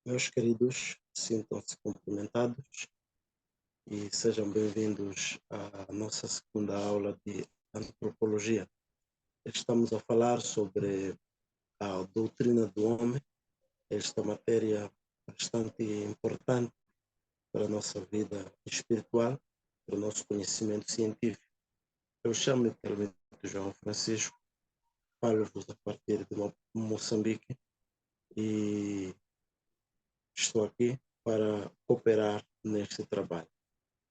Meus queridos, sintam-se cumprimentados e sejam bem-vindos à nossa segunda aula de antropologia. Estamos a falar sobre a doutrina do homem, esta matéria bastante importante para a nossa vida espiritual, para o nosso conhecimento científico. Eu chamo-me João Francisco, falo-vos a partir de Moçambique e estou aqui para cooperar neste trabalho.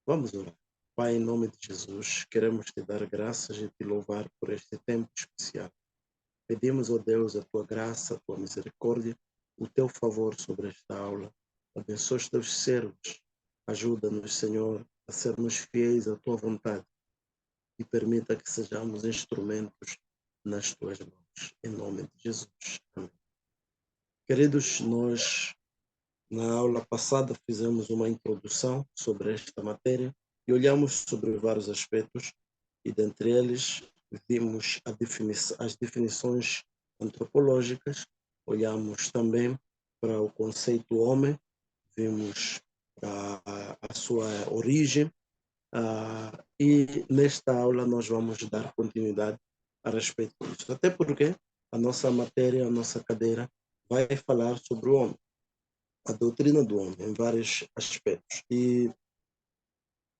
Vamos orar. Pai, em nome de Jesus, queremos te dar graças e te louvar por este tempo especial. Pedimos, ó Deus, a tua graça, a tua misericórdia, o teu favor sobre esta aula. Abençoa os teus servos. Ajuda-nos, Senhor, a sermos fiéis à tua vontade e permita que sejamos instrumentos nas tuas mãos. Em nome de Jesus. Amém. Queridos, nós na aula passada fizemos uma introdução sobre esta matéria e olhamos sobre vários aspectos e dentre eles vimos as definições antropológicas, olhamos também para o conceito homem, vimos a sua origem e nesta aula nós vamos dar continuidade a respeito disso, até porque a nossa matéria, a nossa cadeira vai falar sobre o homem, a doutrina do homem em vários aspectos. E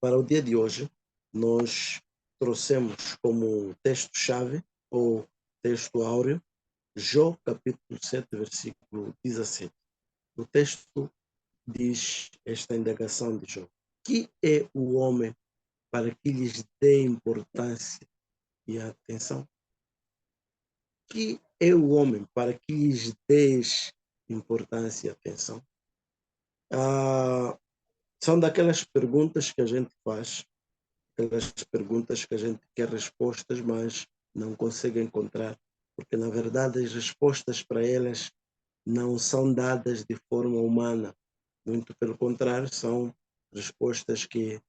para o dia de hoje, nós trouxemos como texto-chave ou texto áureo Jó capítulo 7, versículo 17. O texto diz esta indagação de Jó: que é o homem para que lhes dê importância e atenção? Que é o homem para que lhes dês importância e atenção? São daquelas perguntas que a gente faz, aquelas perguntas que a gente quer respostas, mas não consegue encontrar, porque na verdade as respostas para elas não são dadas de forma humana, muito pelo contrário, são respostas que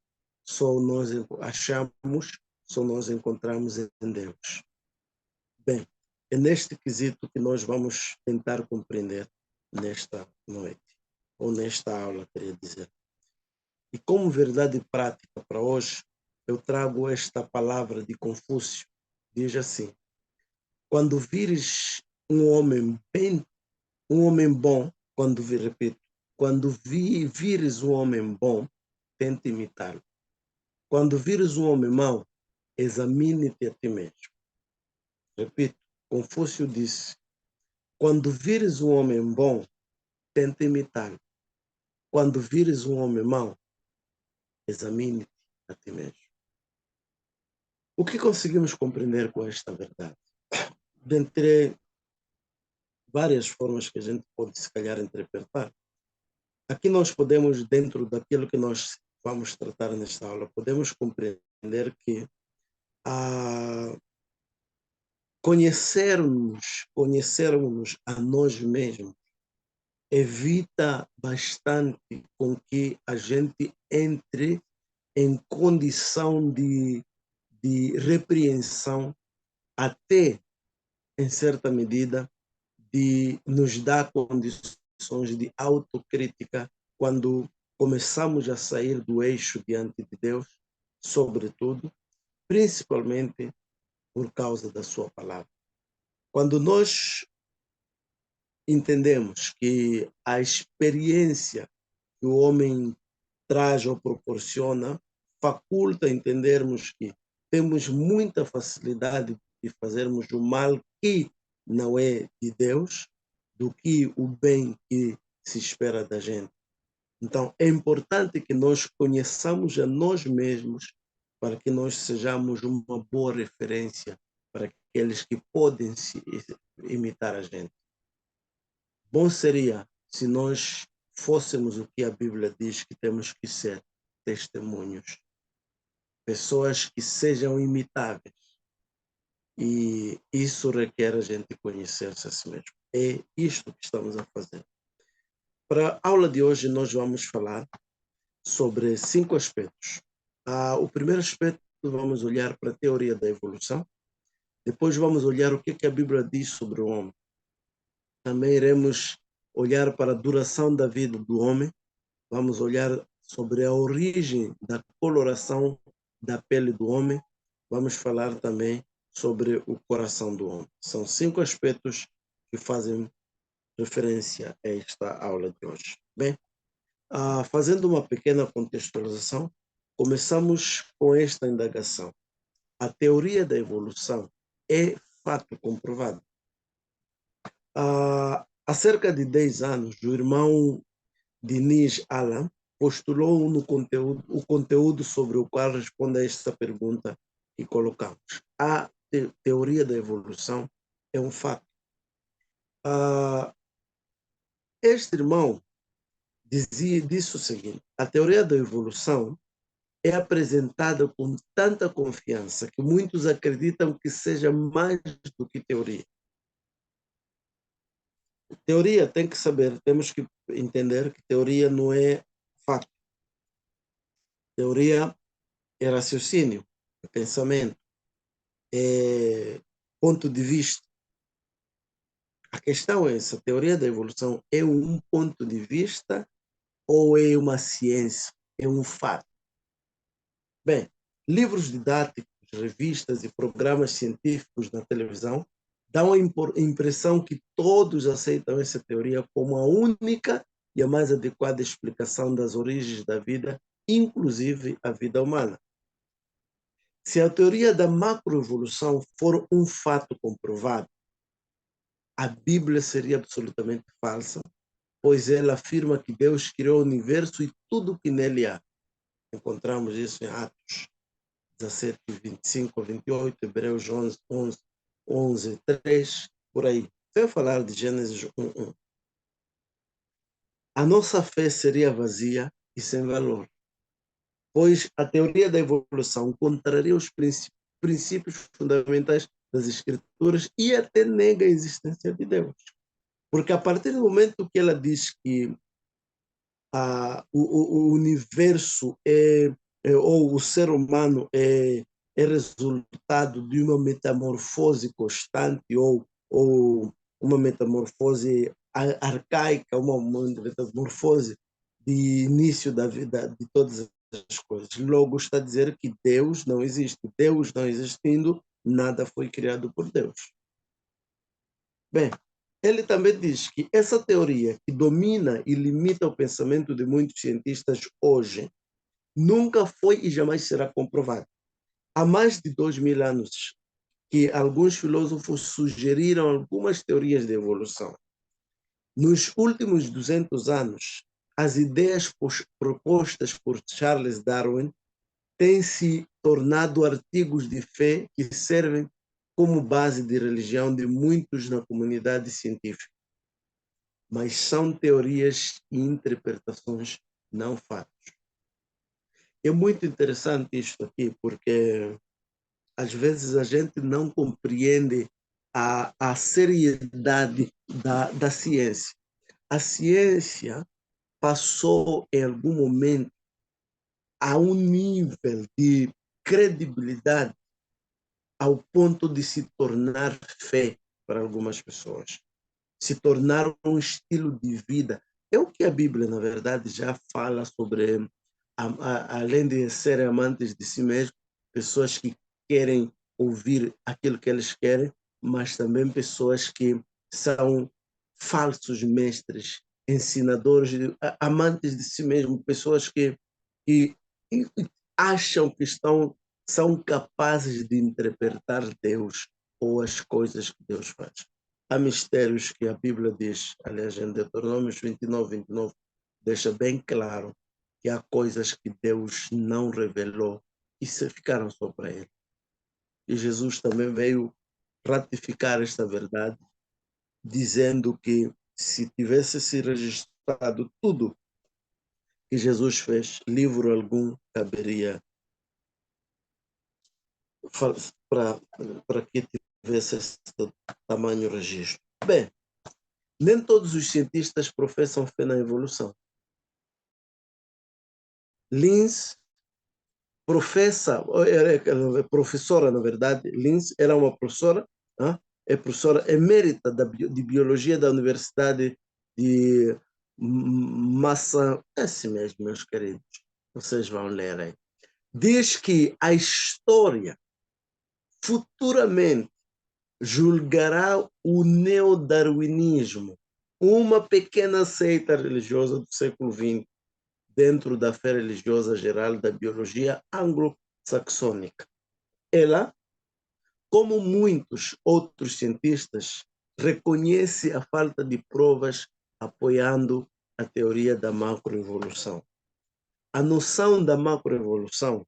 só nós achamos, só nós encontramos em Deus. Bem, é neste quesito que nós vamos tentar compreender nesta noite, ou nesta aula, queria dizer. E como verdade prática para hoje, eu trago esta palavra de Confúcio. Diz assim: quando vires um homem bom, repito, quando vires um homem bom, tenta imitá-lo. Quando vires um homem mau, examine-te a ti mesmo. Repito, Confúcio disse: quando vires um homem bom, tenta imitá-lo. Quando vires um homem mau, examine-te a ti mesmo. O que conseguimos compreender com esta verdade? Dentre várias formas que a gente pode, se calhar, interpretar, aqui nós podemos, dentro daquilo que nós vamos tratar nesta aula, podemos compreender que conhecermos a nós mesmos evita bastante com que a gente entre em condição de repreensão, até, em certa medida, de nos dar condições de autocrítica quando começamos a sair do eixo diante de Deus, sobretudo, principalmente por causa da sua palavra. Quando nós entendemos que a experiência que o homem traz ou proporciona faculta entendermos que temos muita facilidade de fazermos o mal que não é de Deus, do que o bem que se espera da gente. Então, é importante que nós conheçamos a nós mesmos para que nós sejamos uma boa referência para aqueles que podem imitar a gente. Bom seria se nós fôssemos o que a Bíblia diz que temos que ser: testemunhos, pessoas que sejam imitáveis. E isso requer a gente conhecer-se a si mesmo. É isto que estamos a fazer. Para a aula de hoje, nós vamos falar sobre 5 aspectos. O primeiro aspecto, vamos olhar para a teoria da evolução. Depois vamos olhar o que a Bíblia diz sobre o homem. Também iremos olhar para a duração da vida do homem, vamos olhar sobre a origem da coloração da pele do homem, vamos falar também sobre o coração do homem. São 5 aspectos que fazem referência a esta aula de hoje. Bem, fazendo uma pequena contextualização, começamos com esta indagação. A teoria da evolução é fato comprovado. Há cerca de 10 anos, o irmão Diniz Alam postulou o conteúdo sobre o qual responde a esta pergunta que colocamos. A teoria da evolução é um fato. Este irmão disse o seguinte: a teoria da evolução é apresentada com tanta confiança que muitos acreditam que seja mais do que teoria. Teoria tem que saber, temos que entender que teoria não é fato. Teoria é raciocínio, é pensamento, é ponto de vista. A questão é essa: a teoria da evolução é um ponto de vista ou é uma ciência? É um fato? Bem, livros didáticos, revistas e programas científicos na televisão dão a impressão que todos aceitam essa teoria como a única e a mais adequada explicação das origens da vida, inclusive a vida humana. Se a teoria da macroevolução for um fato comprovado, a Bíblia seria absolutamente falsa, pois ela afirma que Deus criou o universo e tudo o que nele há. Encontramos isso em Atos 17, 25 a 28, Hebreus 11, 3, por aí. Sem falar de Gênesis 1:1. A nossa fé seria vazia e sem valor, pois a teoria da evolução contraria os princípios fundamentais das Escrituras e até nega a existência de Deus. Porque a partir do momento que ela diz que o universo ou o ser humano é resultado de uma metamorfose constante ou uma metamorfose arcaica, uma metamorfose de início da vida de todas as coisas. Logo está a dizer que Deus não existe. Deus não existindo, nada foi criado por Deus. Bem, ele também diz que essa teoria que domina e limita o pensamento de muitos cientistas hoje nunca foi e jamais será comprovada. Há mais de 2000 anos que alguns filósofos sugeriram algumas teorias de evolução. Nos últimos 200 anos, as ideias propostas por Charles Darwin têm se tornado artigos de fé que servem como base de religião de muitos na comunidade científica. Mas são teorias e interpretações, não fatos. É muito interessante isto aqui, porque às vezes a gente não compreende a seriedade da ciência. A ciência passou em algum momento a um nível de credibilidade ao ponto de se tornar fé para algumas pessoas, se tornar um estilo de vida. É o que a Bíblia, na verdade, já fala sobre, além de serem amantes de si mesmos, pessoas que querem ouvir aquilo que eles querem, mas também pessoas que são falsos mestres, ensinadores, amantes de si mesmos, pessoas que acham que são capazes de interpretar Deus ou as coisas que Deus faz. Há mistérios que a Bíblia diz, aliás, em Deuteronômio 29, deixa bem claro que há coisas que Deus não revelou e se ficaram só para ele. E Jesus também veio ratificar esta verdade, dizendo que se tivesse se registrado tudo que Jesus fez, livro algum caberia para que tivesse esse tamanho registro. Bem, nem todos os cientistas professam fé na evolução. Linz era professora, na verdade. Linz era uma professora, é professora emérita de biologia da Universidade de Massa, é assim mesmo, meus queridos, vocês vão ler aí. Diz que a história futuramente julgará o neodarwinismo, uma pequena seita religiosa do século XX, dentro da fé religiosa geral da biologia anglo-saxônica. Ela, como muitos outros cientistas, reconhece a falta de provas apoiando a teoria da macroevolução. A noção da macroevolução,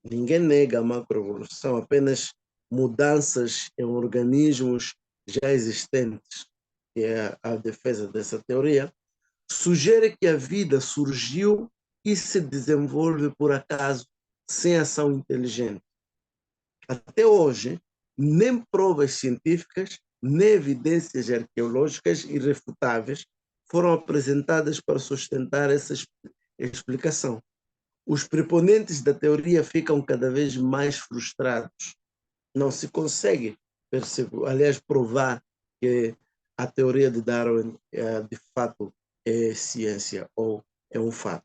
ninguém nega a macroevolução, apenas mudanças em organismos já existentes, que é a defesa dessa teoria, sugere que a vida surgiu e se desenvolve por acaso, sem ação inteligente. Até hoje, nem provas científicas, nem evidências arqueológicas irrefutáveis foram apresentadas para sustentar essa explicação. Os proponentes da teoria ficam cada vez mais frustrados. Não se consegue provar que a teoria de Darwin de fato é ciência ou é um fato.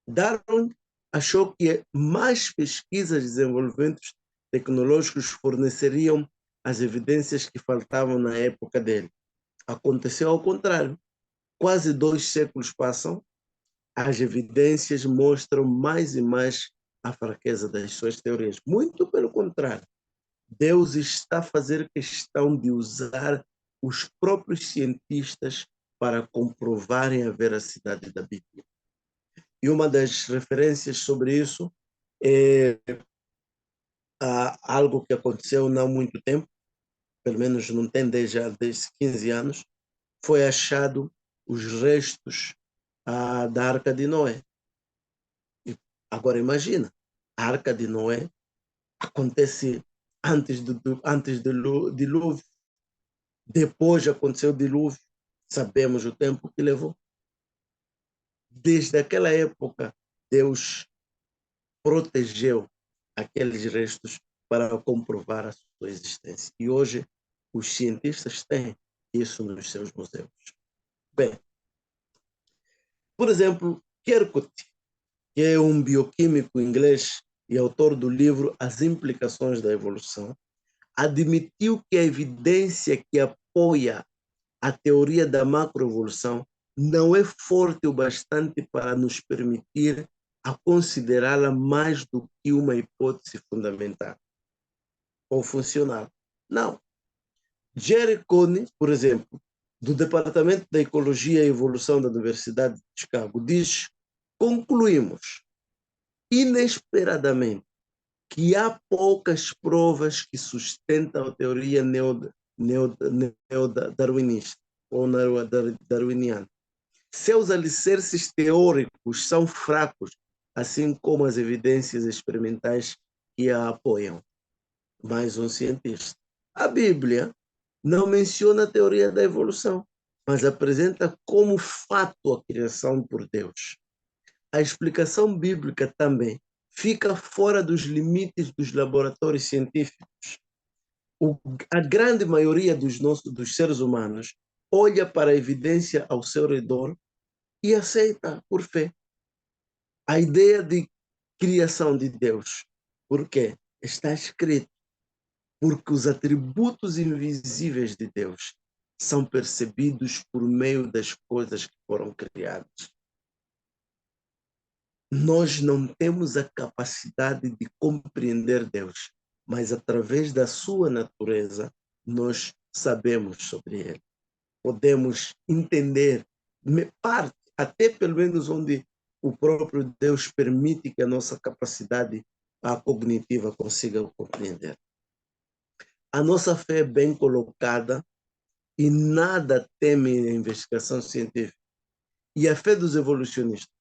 Darwin achou que mais pesquisas e desenvolvimentos tecnológicos forneceriam as evidências que faltavam na época dele. Aconteceu ao contrário. Quase 2 séculos passam, as evidências mostram mais e mais a fraqueza das suas teorias. Muito pelo contrário. Deus está a fazer questão de usar os próprios cientistas para comprovarem a veracidade da Bíblia. E uma das referências sobre isso é algo que aconteceu não há muito tempo, pelo menos não tem desde 15 anos, foi achado os restos da Arca de Noé. E agora imagina, a Arca de Noé acontece antes do dilúvio, depois aconteceu o dilúvio, sabemos o tempo que levou. Desde aquela época, Deus protegeu aqueles restos para comprovar a sua existência. E hoje, os cientistas têm isso nos seus museus. Bem, por exemplo, Kerkut, que é um bioquímico inglês e autor do livro As Implicações da Evolução, admitiu que a evidência que apoia a teoria da macroevolução não é forte o bastante para nos permitir a considerá-la mais do que uma hipótese fundamental ou funcional. Não. Jerry Coney, por exemplo, do Departamento da Ecologia e Evolução da Universidade de Chicago, diz: concluímos inesperadamente que há poucas provas que sustentam a teoria neo-darwinista ou darwiniana. Seus alicerces teóricos são fracos, assim como as evidências experimentais que a apoiam. Mais um cientista. A Bíblia não menciona a teoria da evolução, mas apresenta como fato a criação por Deus. A explicação bíblica também fica fora dos limites dos laboratórios científicos. A grande maioria dos seres humanos olha para a evidência ao seu redor e aceita por fé a ideia de criação de Deus. Por quê? Está escrito. Porque os atributos invisíveis de Deus são percebidos por meio das coisas que foram criadas. Nós não temos a capacidade de compreender Deus, mas através da sua natureza, nós sabemos sobre ele. Podemos entender parte, até pelo menos onde o próprio Deus permite que a nossa capacidade cognitiva consiga compreender. A nossa fé é bem colocada e nada teme a investigação científica. E a fé dos evolucionistas?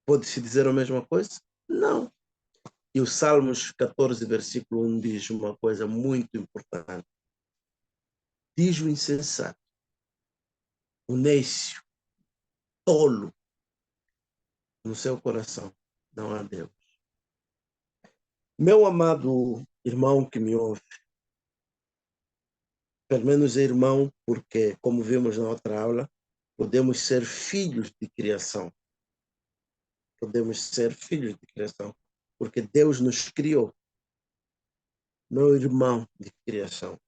Pode-se dizer a mesma coisa? Não. E o Salmos 14, versículo 1 diz uma coisa muito importante. Diz o insensato, o nécio, tolo, no seu coração não há Deus. Meu amado irmão que me ouve, pelo menos é irmão, porque, como vimos na outra aula, Podemos ser filhos de criação. Podemos ser filhos de criação, porque Deus nos criou. Meu irmão de criação,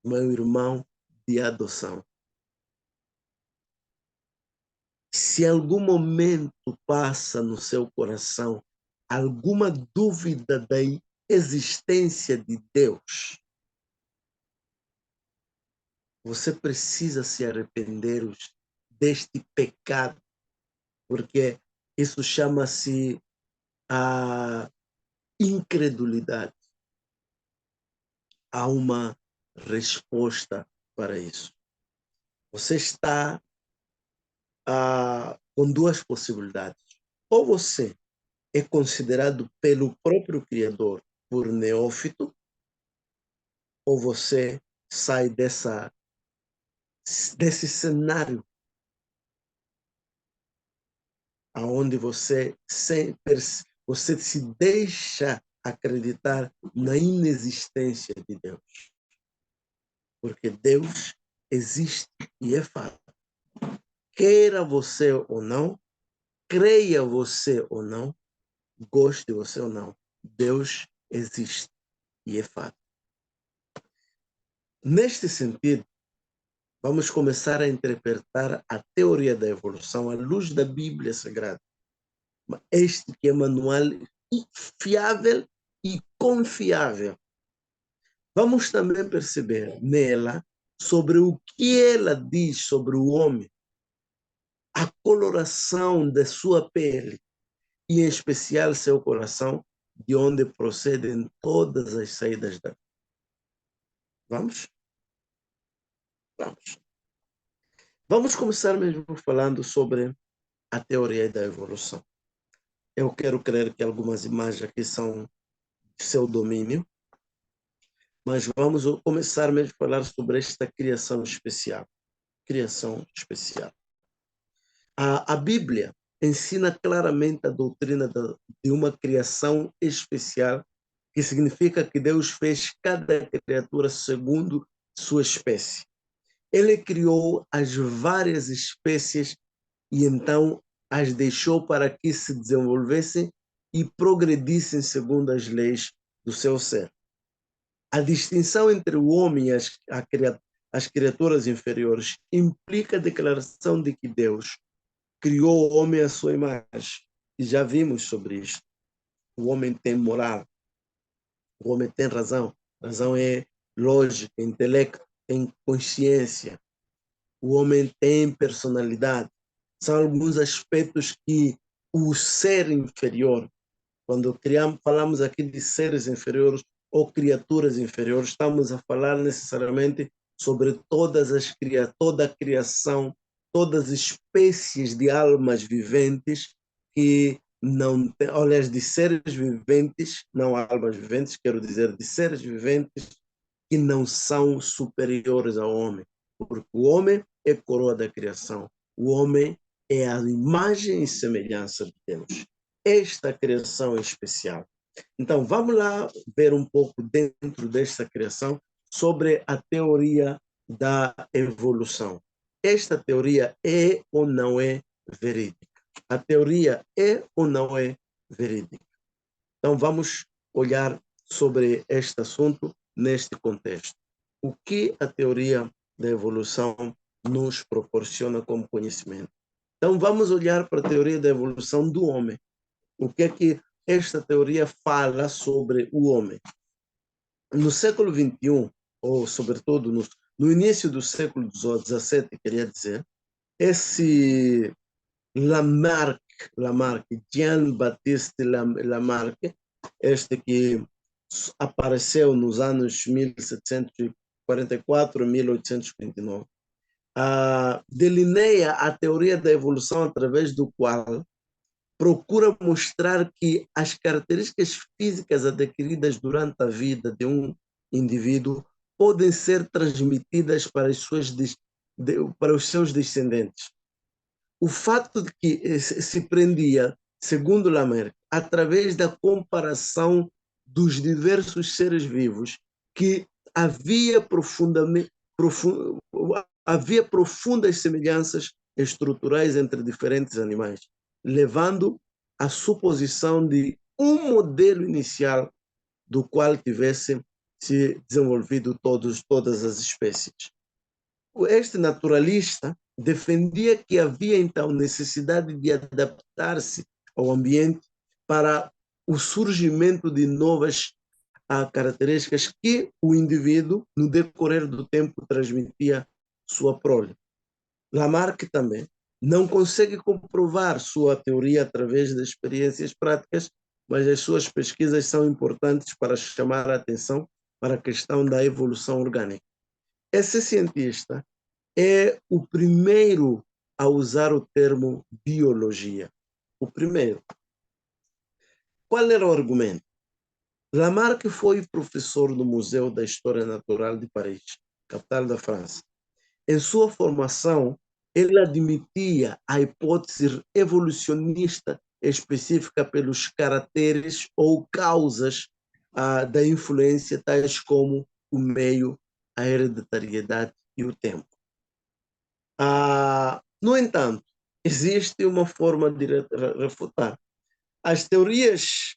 meu irmão de adoção. Se algum momento passa no seu coração alguma dúvida da existência de Deus, você precisa se arrepender deste pecado, porque isso chama-se a incredulidade. Há uma resposta para isso. Você está com duas possibilidades. Ou você é considerado pelo próprio Criador por neófito, ou você sai desse cenário onde você se deixa acreditar na inexistência de Deus. Porque Deus existe e é fato. Queira você ou não, creia você ou não, goste você ou não, Deus existe e é fato. Neste sentido, vamos começar a interpretar a teoria da evolução à luz da Bíblia Sagrada. Este que é manual fiável e confiável. Vamos também perceber nela sobre o que ela diz sobre o homem, a coloração da sua pele, e em especial seu coração, de onde procedem todas as saídas da vida. Vamos? Vamos. Vamos começar mesmo falando sobre a teoria da evolução. Eu quero crer que algumas imagens aqui são de seu domínio, mas vamos começar mesmo a falar sobre esta criação especial. Criação especial. A Bíblia ensina claramente a doutrina de uma criação especial, que significa que Deus fez cada criatura segundo sua espécie. Ele criou as várias espécies e então as deixou para que se desenvolvessem e progredissem segundo as leis do seu ser. A distinção entre o homem e as criaturas inferiores implica a declaração de que Deus criou o homem à sua imagem. E já vimos sobre isso. O homem tem moral, o homem tem razão. Razão é lógica, intelecto, tem consciência. O homem tem personalidade. São alguns aspectos que o ser inferior, quando falamos aqui de seres inferiores ou criaturas inferiores, estamos a falar necessariamente sobre toda a criação, todas as espécies de almas viventes que não tem, aliás, de seres viventes, não almas viventes, quero dizer, de seres viventes que não são superiores ao homem, porque o homem é coroa da criação, o homem é a imagem e semelhança de Deus. Esta criação é especial. Então, vamos lá ver um pouco dentro desta criação sobre a teoria da evolução. Esta teoria é ou não é verídica? A teoria é ou não é verídica? Então, vamos olhar sobre este assunto neste contexto. O que a teoria da evolução nos proporciona como conhecimento? Então, vamos olhar para a teoria da evolução do homem. O que é que esta teoria fala sobre o homem? No século XXI, ou sobretudo no início do século XVII, queria dizer, esse Lamarck, Jean-Baptiste Lamarck, este que apareceu nos anos 1744 e 1829, delineia a teoria da evolução através do qual procura mostrar que as características físicas adquiridas durante a vida de um indivíduo podem ser transmitidas para os seus descendentes. O fato de que se prendia, segundo Lamarck, através da comparação dos diversos seres vivos, que havia havia profundas semelhanças estruturais entre diferentes animais, levando à suposição de um modelo inicial do qual tivesse se desenvolvido todas as espécies. Este naturalista defendia que havia, então, necessidade de adaptar-se ao ambiente para o surgimento de novas características que o indivíduo, no decorrer do tempo, transmitia sua prole. Lamarck também não consegue comprovar sua teoria através de experiências práticas, mas as suas pesquisas são importantes para chamar a atenção para a questão da evolução orgânica. Esse cientista é o primeiro a usar o termo biologia. O primeiro. Qual era o argumento? Lamarck foi professor do Museu da História Natural de Paris, capital da França. Em sua formação, ele admitia a hipótese evolucionista específica pelos caracteres ou causas da influência, tais como o meio, a hereditariedade e o tempo. No entanto, existe uma forma de refutar. As teorias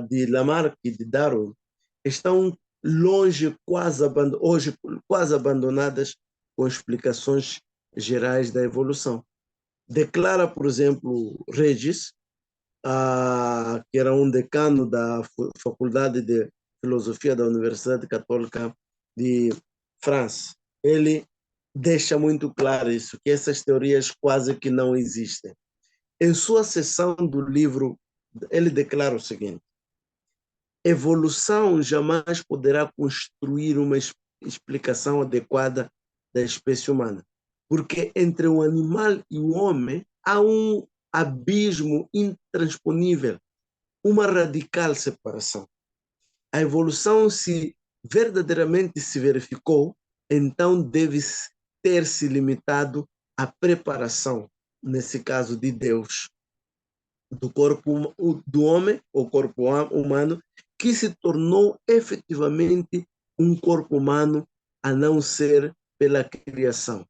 de Lamarck e de Darwin estão longe, hoje quase abandonadas com explicações gerais da evolução. Declara, por exemplo, Regis, que era um decano da Faculdade de Filosofia da Universidade Católica de França. Ele deixa muito claro isso, que essas teorias quase que não existem. Em sua seção do livro, ele declara o seguinte: evolução jamais poderá construir uma explicação adequada da espécie humana, porque entre o animal e o homem há um abismo intransponível, uma radical separação. A evolução, se verdadeiramente se verificou, então deve ter se limitado à preparação, nesse caso de Deus, do corpo do homem, o corpo humano, que se tornou efetivamente um corpo humano, a não ser pela criação,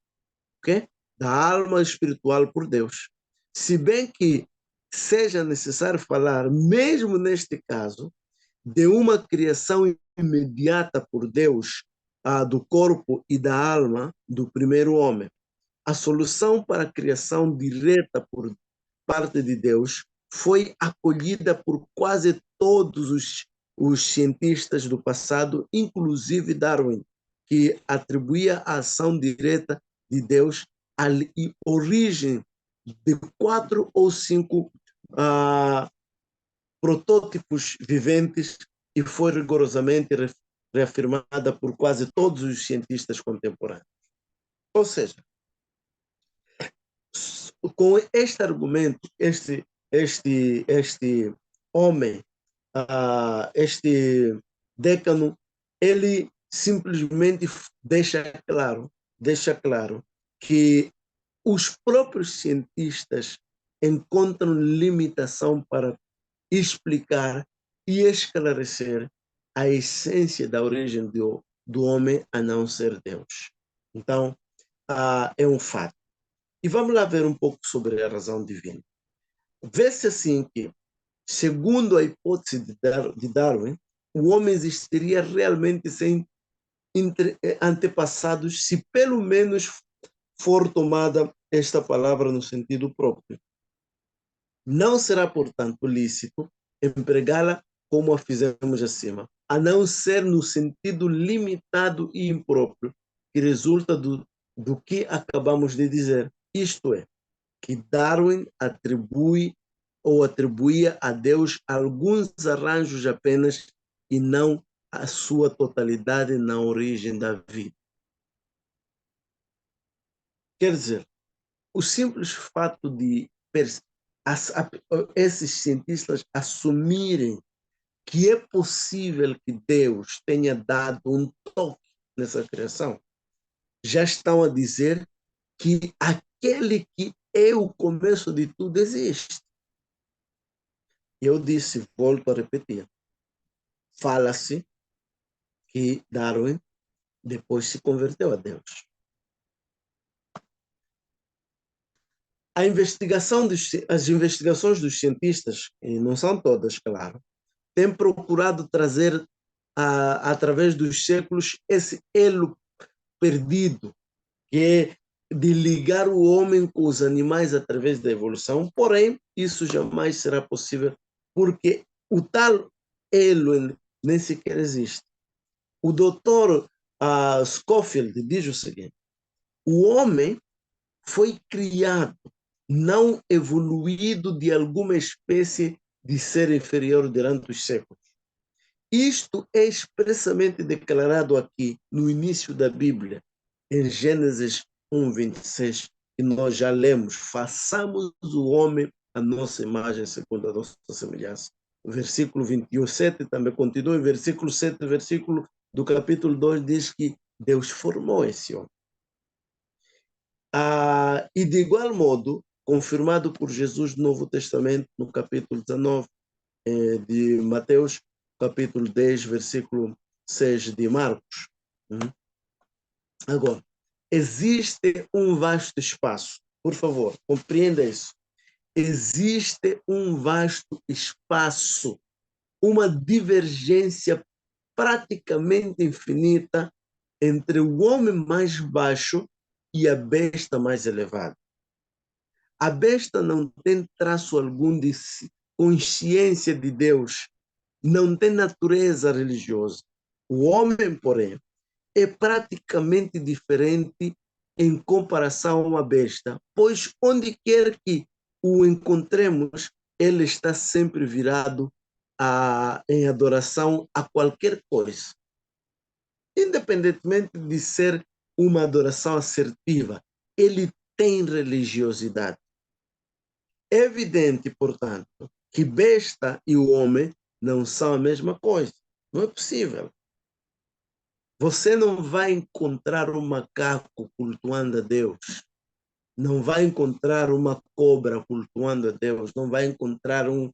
ok? Da alma espiritual por Deus. Se bem que seja necessário falar, mesmo neste caso, de uma criação imediata por Deus, do corpo e da alma do primeiro homem. A solução para a criação direta por parte de Deus foi acolhida por quase todos os cientistas do passado, inclusive Darwin, que atribuía a ação direta de Deus a origem de 4 ou 5 protótipos viventes, e foi rigorosamente reafirmada por quase todos os cientistas contemporâneos. Ou seja, com este argumento, este homem, este decano, ele simplesmente deixa claro que os próprios cientistas encontram limitação para explicar e esclarecer a essência da origem do homem, a não ser Deus. Então, é um fato. E vamos lá ver um pouco sobre a razão divina. Vê-se assim que, segundo a hipótese de Darwin, o homem existiria realmente sem antepassados, se pelo menos for tomada esta palavra no sentido próprio. Não será, portanto, lícito empregá-la como a fizemos acima, a não ser no sentido limitado e impróprio que resulta do que acabamos de dizer. Isto é, que Darwin atribuía a Deus alguns arranjos apenas e não a sua totalidade na origem da vida. Quer dizer, o simples fato de esses cientistas assumirem que é possível que Deus tenha dado um toque nessa criação, já estão a dizer que aquele que é o começo de tudo existe. Eu disse, volto a repetir, fala-se que Darwin depois se converteu a Deus. As investigações dos cientistas, e não são todas, claro, têm procurado trazer, através dos séculos, esse elo perdido, que é de ligar o homem com os animais através da evolução. Porém, isso jamais será possível, porque o tal elo nem sequer existe. O doutor Scofield diz o seguinte: o homem foi criado, não evoluído de alguma espécie de ser inferior durante os séculos. Isto é expressamente declarado aqui no início da Bíblia, em Gênesis 1:26, que nós já lemos: façamos o homem a nossa imagem, segundo a nossa semelhança. O versículo 21:7 também continua, em versículo 7, versículo do capítulo 2, diz que Deus formou esse homem. E de igual modo, confirmado por Jesus no Novo Testamento, no capítulo 19 de Mateus, capítulo 10, versículo 6 de Marcos. Agora, existe um vasto espaço, por favor, compreenda isso. Existe um vasto espaço, uma divergência praticamente infinita entre o homem mais baixo e a besta mais elevada. A besta não tem traço algum de consciência de Deus, não tem natureza religiosa. O homem, porém, é praticamente diferente em comparação a uma besta, pois onde quer que o encontremos, ele está sempre virado em adoração a qualquer coisa. Independentemente de ser uma adoração assertiva, ele tem religiosidade. É evidente, portanto, que besta e o homem não são a mesma coisa. Não é possível. Você não vai encontrar um macaco cultuando a Deus. Não vai encontrar uma cobra cultuando a Deus. Não vai encontrar um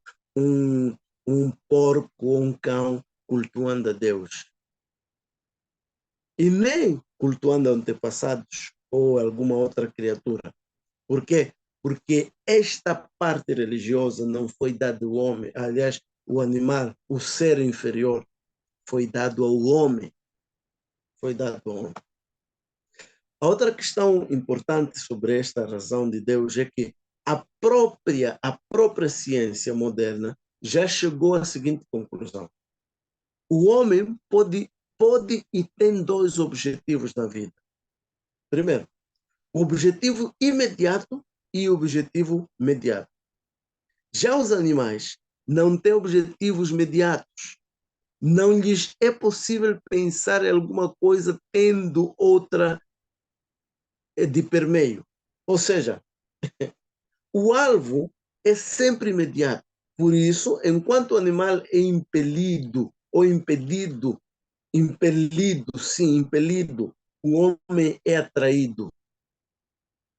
porco ou um cão cultuando a Deus. E nem cultuando antepassados ou alguma outra criatura. Por quê? Porque esta parte religiosa não foi dada ao homem. Aliás, o animal, o ser inferior, foi dado ao homem. Foi dado ao homem. A outra questão importante sobre esta razão de Deus é que a própria ciência moderna já chegou à seguinte conclusão: o homem pode e tem dois objetivos na vida. Primeiro, o objetivo imediato e o objetivo mediato. Já os animais não têm objetivos imediatos. Não lhes é possível pensar em alguma coisa tendo outra de permeio. Ou seja, o alvo é sempre imediato. Por isso, enquanto o animal é impelido ou impedido, sim, impelido, o homem é atraído,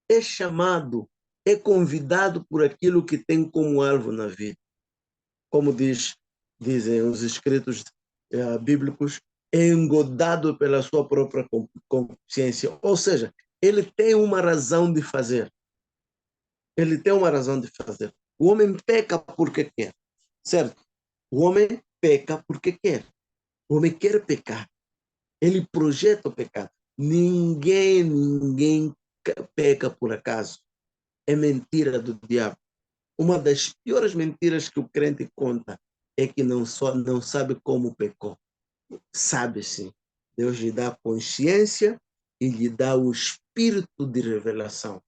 é chamado, é convidado por aquilo que tem como alvo na vida. Como dizem os escritos bíblicos, é engodado pela sua própria consciência. Ou seja, ele tem uma razão de fazer. Ele tem uma razão de fazer. O homem peca porque quer, certo? O homem peca porque quer. O homem quer pecar. Ele projeta o pecado. Ninguém peca por acaso. É mentira do diabo. Uma das piores mentiras que o crente conta é que não sabe como pecou. Sabe sim. Deus lhe dá consciência e lhe dá o espírito de revelação.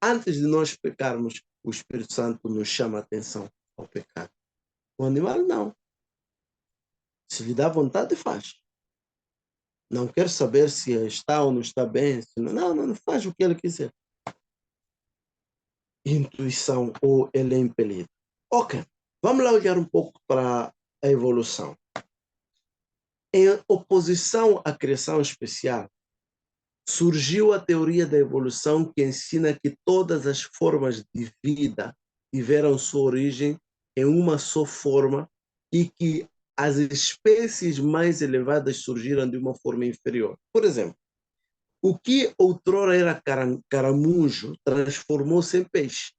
Antes de nós pecarmos, o Espírito Santo nos chama a atenção ao pecado. O animal não. Se lhe dá vontade, faz. Não quer saber se está ou não está bem. Não faz o que ele quiser. Intuição ou ele é impelido. Ok, vamos lá olhar um pouco para a evolução. Em oposição à criação especial, surgiu a teoria da evolução que ensina que todas as formas de vida tiveram sua origem em uma só forma e que as espécies mais elevadas surgiram de uma forma inferior. Por exemplo, O que outrora era caramujo transformou-se em peixe.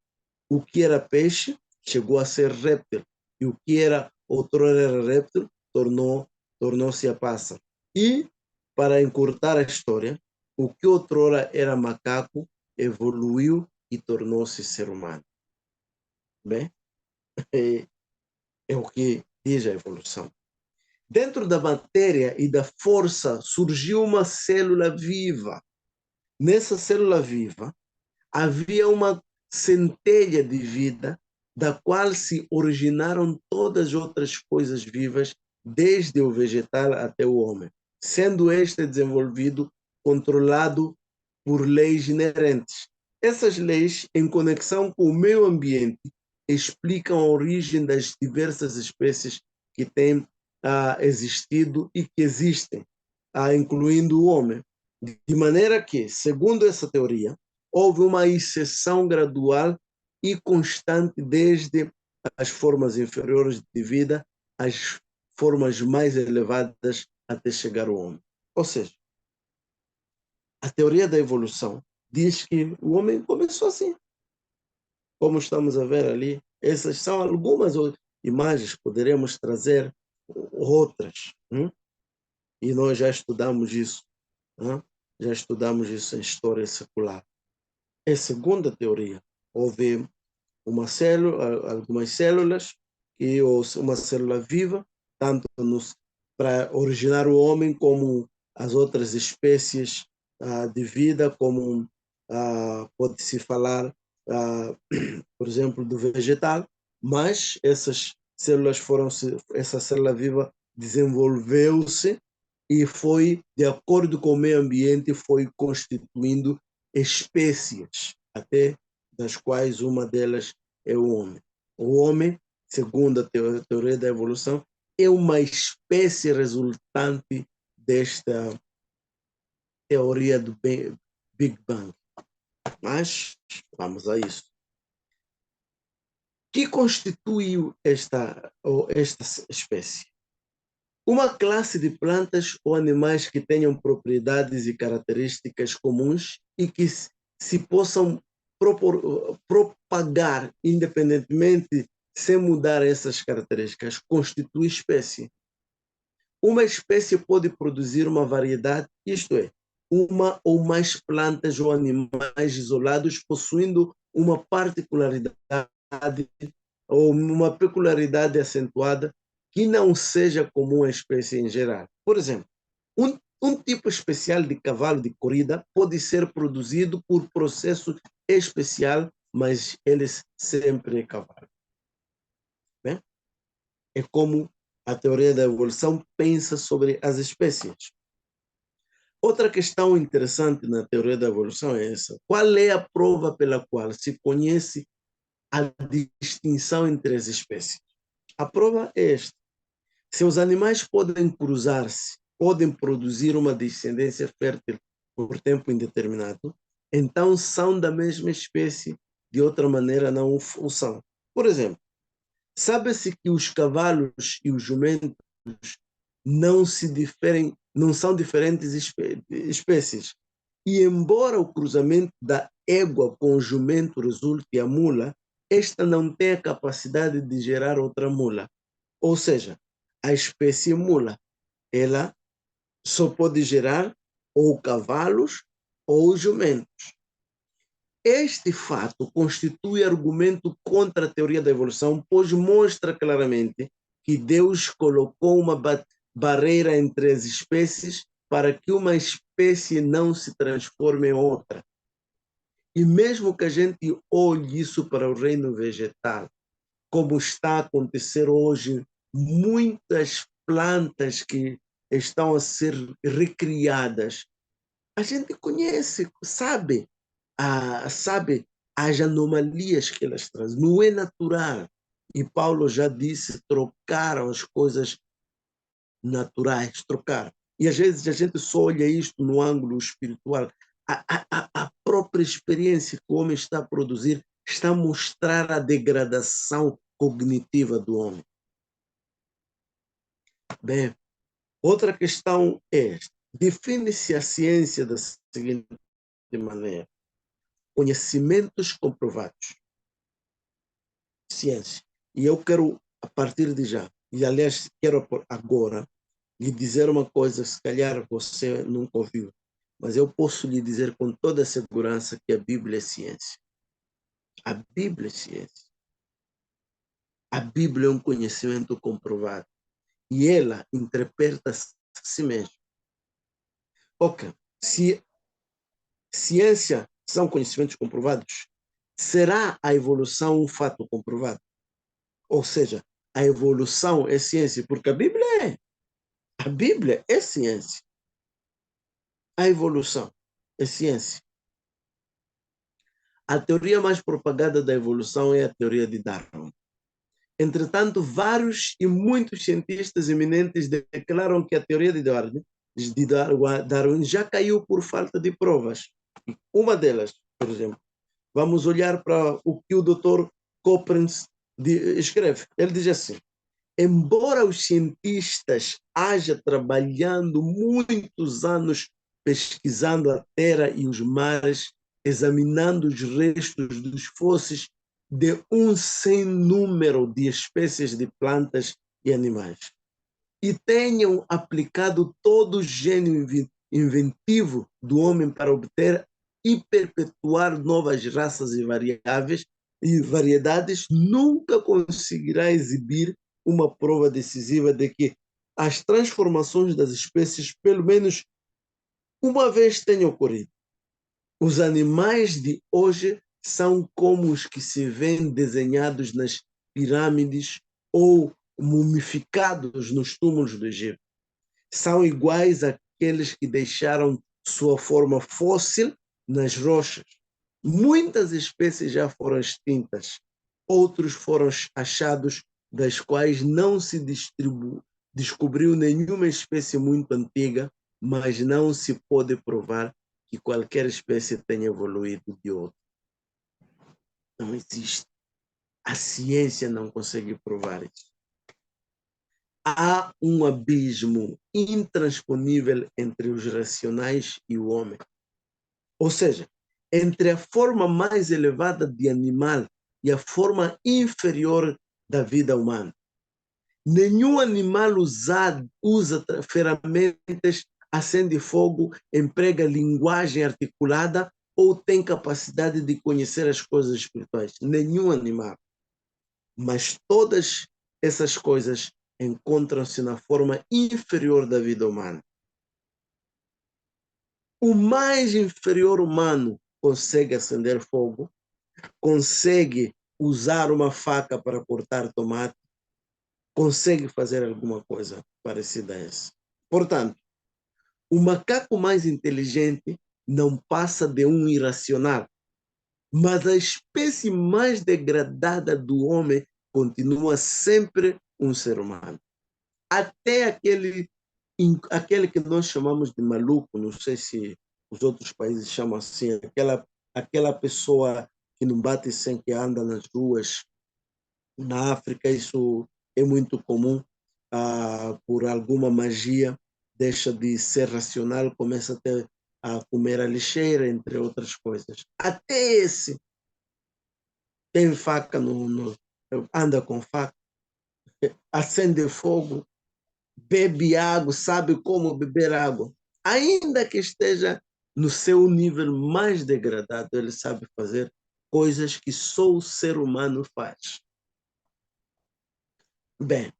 O que era peixe chegou a ser réptil. E o que era outrora era réptil tornou-se a passa. E, para encurtar a história, o que outrora era macaco evoluiu e tornou-se ser humano. Bem, é o que diz a evolução. Dentro da matéria e da força surgiu uma célula viva. Nessa célula viva havia uma centelha de vida da qual se originaram todas as outras coisas vivas, desde o vegetal até o homem, sendo este desenvolvido, controlado por leis inerentes. Essas leis, em conexão com o meio ambiente, explicam a origem das diversas espécies que têm existido e que existem, incluindo o homem. De maneira que, segundo essa teoria, houve uma exceção gradual e constante desde as formas inferiores de vida às formas mais elevadas até chegar ao homem. Ou seja, a teoria da evolução diz que o homem começou assim. Como estamos a ver ali, essas são algumas imagens, poderemos trazer outras. E nós já estudamos isso. Já estudamos isso em história secular. É segunda teoria. Houve uma célula, algumas células, e uma célula viva, tanto para originar o homem como as outras espécies de vida, como pode-se falar, por exemplo, do vegetal, mas essas células essa célula viva desenvolveu-se e foi, de acordo com o meio ambiente, foi constituindo espécies, até das quais uma delas é o homem. O homem, segundo a teoria da evolução, é uma espécie resultante desta teoria do Big Bang. Mas vamos a isso. O que constitui esta espécie? Uma classe de plantas ou animais que tenham propriedades e características comuns e que se possam propagar independentemente sem mudar essas características, constitui espécie. Uma espécie pode produzir uma variedade, isto é, uma ou mais plantas ou animais isolados possuindo uma particularidade ou uma peculiaridade acentuada que não seja comum à espécie em geral. Por exemplo, um tipo especial de cavalo de corrida pode ser produzido por processo especial, mas ele sempre é cavalo. Bem? É como a teoria da evolução pensa sobre as espécies. Outra questão interessante na teoria da evolução é essa. Qual é a prova pela qual se conhece a distinção entre as espécies? A prova é esta. Se os animais podem cruzar-se, podem produzir uma descendência fértil por tempo indeterminado, então são da mesma espécie, de outra maneira não o são. Por exemplo, sabe-se que os cavalos e os jumentos não são diferentes espécies. E embora o cruzamento da égua com o jumento resulte a mula, esta não tem a capacidade de gerar outra mula. Ou seja, a espécie mula, ela só pode gerar ou cavalos ou jumentos. Este fato constitui argumento contra a teoria da evolução, pois mostra claramente que Deus colocou uma barreira entre as espécies para que uma espécie não se transforme em outra. E mesmo que a gente olhe isso para o reino vegetal, como está a acontecer hoje, muitas plantas que estão a ser recriadas, a gente conhece, sabe as anomalias que elas trazem. Não é natural. E Paulo já disse, trocaram as coisas naturais, trocaram. E às vezes a gente só olha isto no ângulo espiritual. A própria experiência que o homem está a produzir está a mostrar a degradação cognitiva do homem. Bem, outra questão é esta. Define-se a ciência da seguinte maneira: conhecimentos comprovados. Ciência. E eu quero, a partir de já, e aliás, quero agora, lhe dizer uma coisa, se calhar você nunca ouviu, mas eu posso lhe dizer com toda a segurança que a Bíblia é ciência. A Bíblia é ciência. A Bíblia é um conhecimento comprovado. E ela interpreta-se a si mesma. Ok, se ciência são conhecimentos comprovados, será a evolução um fato comprovado? Ou seja, a evolução é ciência, porque a Bíblia é ciência. A evolução é ciência. A teoria mais propagada da evolução é a teoria de Darwin. Entretanto, vários e muitos cientistas eminentes declaram que a teoria de Darwin já caiu por falta de provas. Uma delas, por exemplo, vamos olhar para o que o Dr. Copernicus escreve. Ele diz assim: embora os cientistas haja trabalhando muitos anos pesquisando a terra e os mares, examinando os restos dos fósseis de um sem número de espécies de plantas e animais, e tenham aplicado todo o gênio inventivo do homem para obter e perpetuar novas raças e variedades, nunca conseguirá exibir uma prova decisiva de que as transformações das espécies, pelo menos uma vez, tenham ocorrido. Os animais de hoje são como os que se vêem desenhados nas pirâmides ou mumificados nos túmulos do Egito. São iguais àqueles que deixaram sua forma fóssil nas rochas. Muitas espécies já foram extintas, outros foram achados das quais não se descobriu nenhuma espécie muito antiga, mas não se pode provar que qualquer espécie tenha evoluído de outra. Não existe. A ciência não consegue provar isso. Há um abismo intransponível entre os racionais e o homem. Ou seja, entre a forma mais elevada de animal e a forma inferior da vida humana. Nenhum animal usa ferramentas, acende fogo, emprega linguagem articulada ou tem capacidade de conhecer as coisas espirituais. Nenhum animal. Mas todas essas coisas encontram-se na forma inferior da vida humana. O mais inferior humano consegue acender fogo, consegue usar uma faca para cortar tomate, consegue fazer alguma coisa parecida a essa. Portanto, o macaco mais inteligente não passa de um irracional, mas a espécie mais degradada do homem continua sempre um ser humano. Até aquele que nós chamamos de maluco, não sei se os outros países chamam assim, aquela pessoa que não bate sem que anda nas ruas. Na África isso é muito comum, por alguma magia deixa de ser racional, começa a comer a lixeira, entre outras coisas. Até esse tem faca, anda com faca, acende fogo, bebe água, sabe como beber água. Ainda que esteja no seu nível mais degradado, ele sabe fazer coisas que só o ser humano faz. Bem,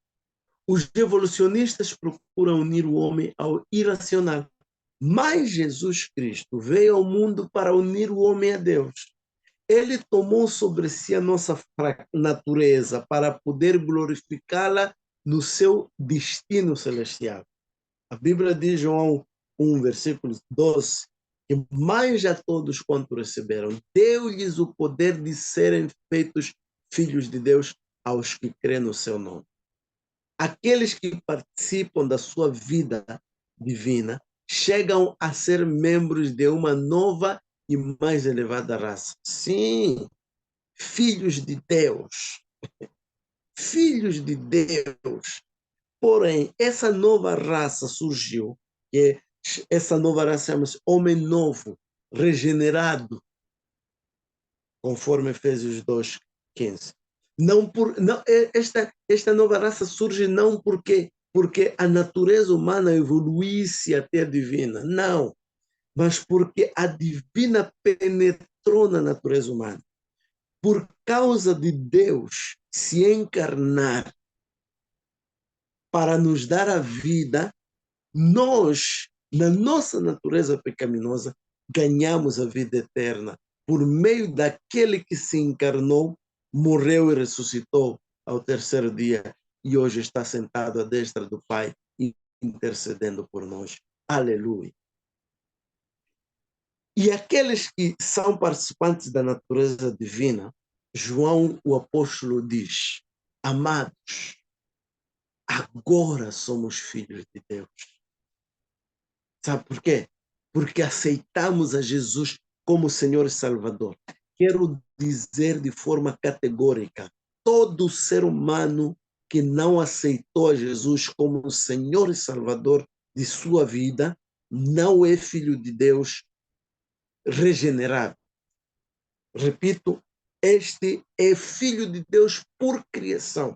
os evolucionistas procuram unir o homem ao irracional, mas Jesus Cristo veio ao mundo para unir o homem a Deus. Ele tomou sobre si a nossa natureza para poder glorificá-la no seu destino celestial. A Bíblia diz, João 1, versículo 12, que mais a todos quanto receberam, deu-lhes o poder de serem feitos filhos de Deus aos que crêem no seu nome. Aqueles que participam da sua vida divina chegam a ser membros de uma nova e mais elevada raça. Sim, filhos de Deus. Filhos de Deus. Porém, essa nova raça surgiu, que essa nova raça chama-se homem novo, regenerado, conforme Efésios 2:15. Esta nova raça surge não porque a natureza humana evoluísse até a divina, não, mas porque a divina penetrou na natureza humana. Por causa de Deus se encarnar para nos dar a vida, nós, na nossa natureza pecaminosa, ganhamos a vida eterna por meio daquele que se encarnou, morreu e ressuscitou ao terceiro dia e hoje está sentado à destra do Pai intercedendo por nós. Aleluia. E aqueles que são participantes da natureza divina, João, o apóstolo, diz: amados, agora somos filhos de Deus. Sabe por quê? Porque aceitamos a Jesus como Senhor e Salvador. Quero dizer de forma categórica: todo ser humano que não aceitou a Jesus como Senhor e Salvador de sua vida não é filho de Deus regenerado. Repito, este é filho de Deus por criação.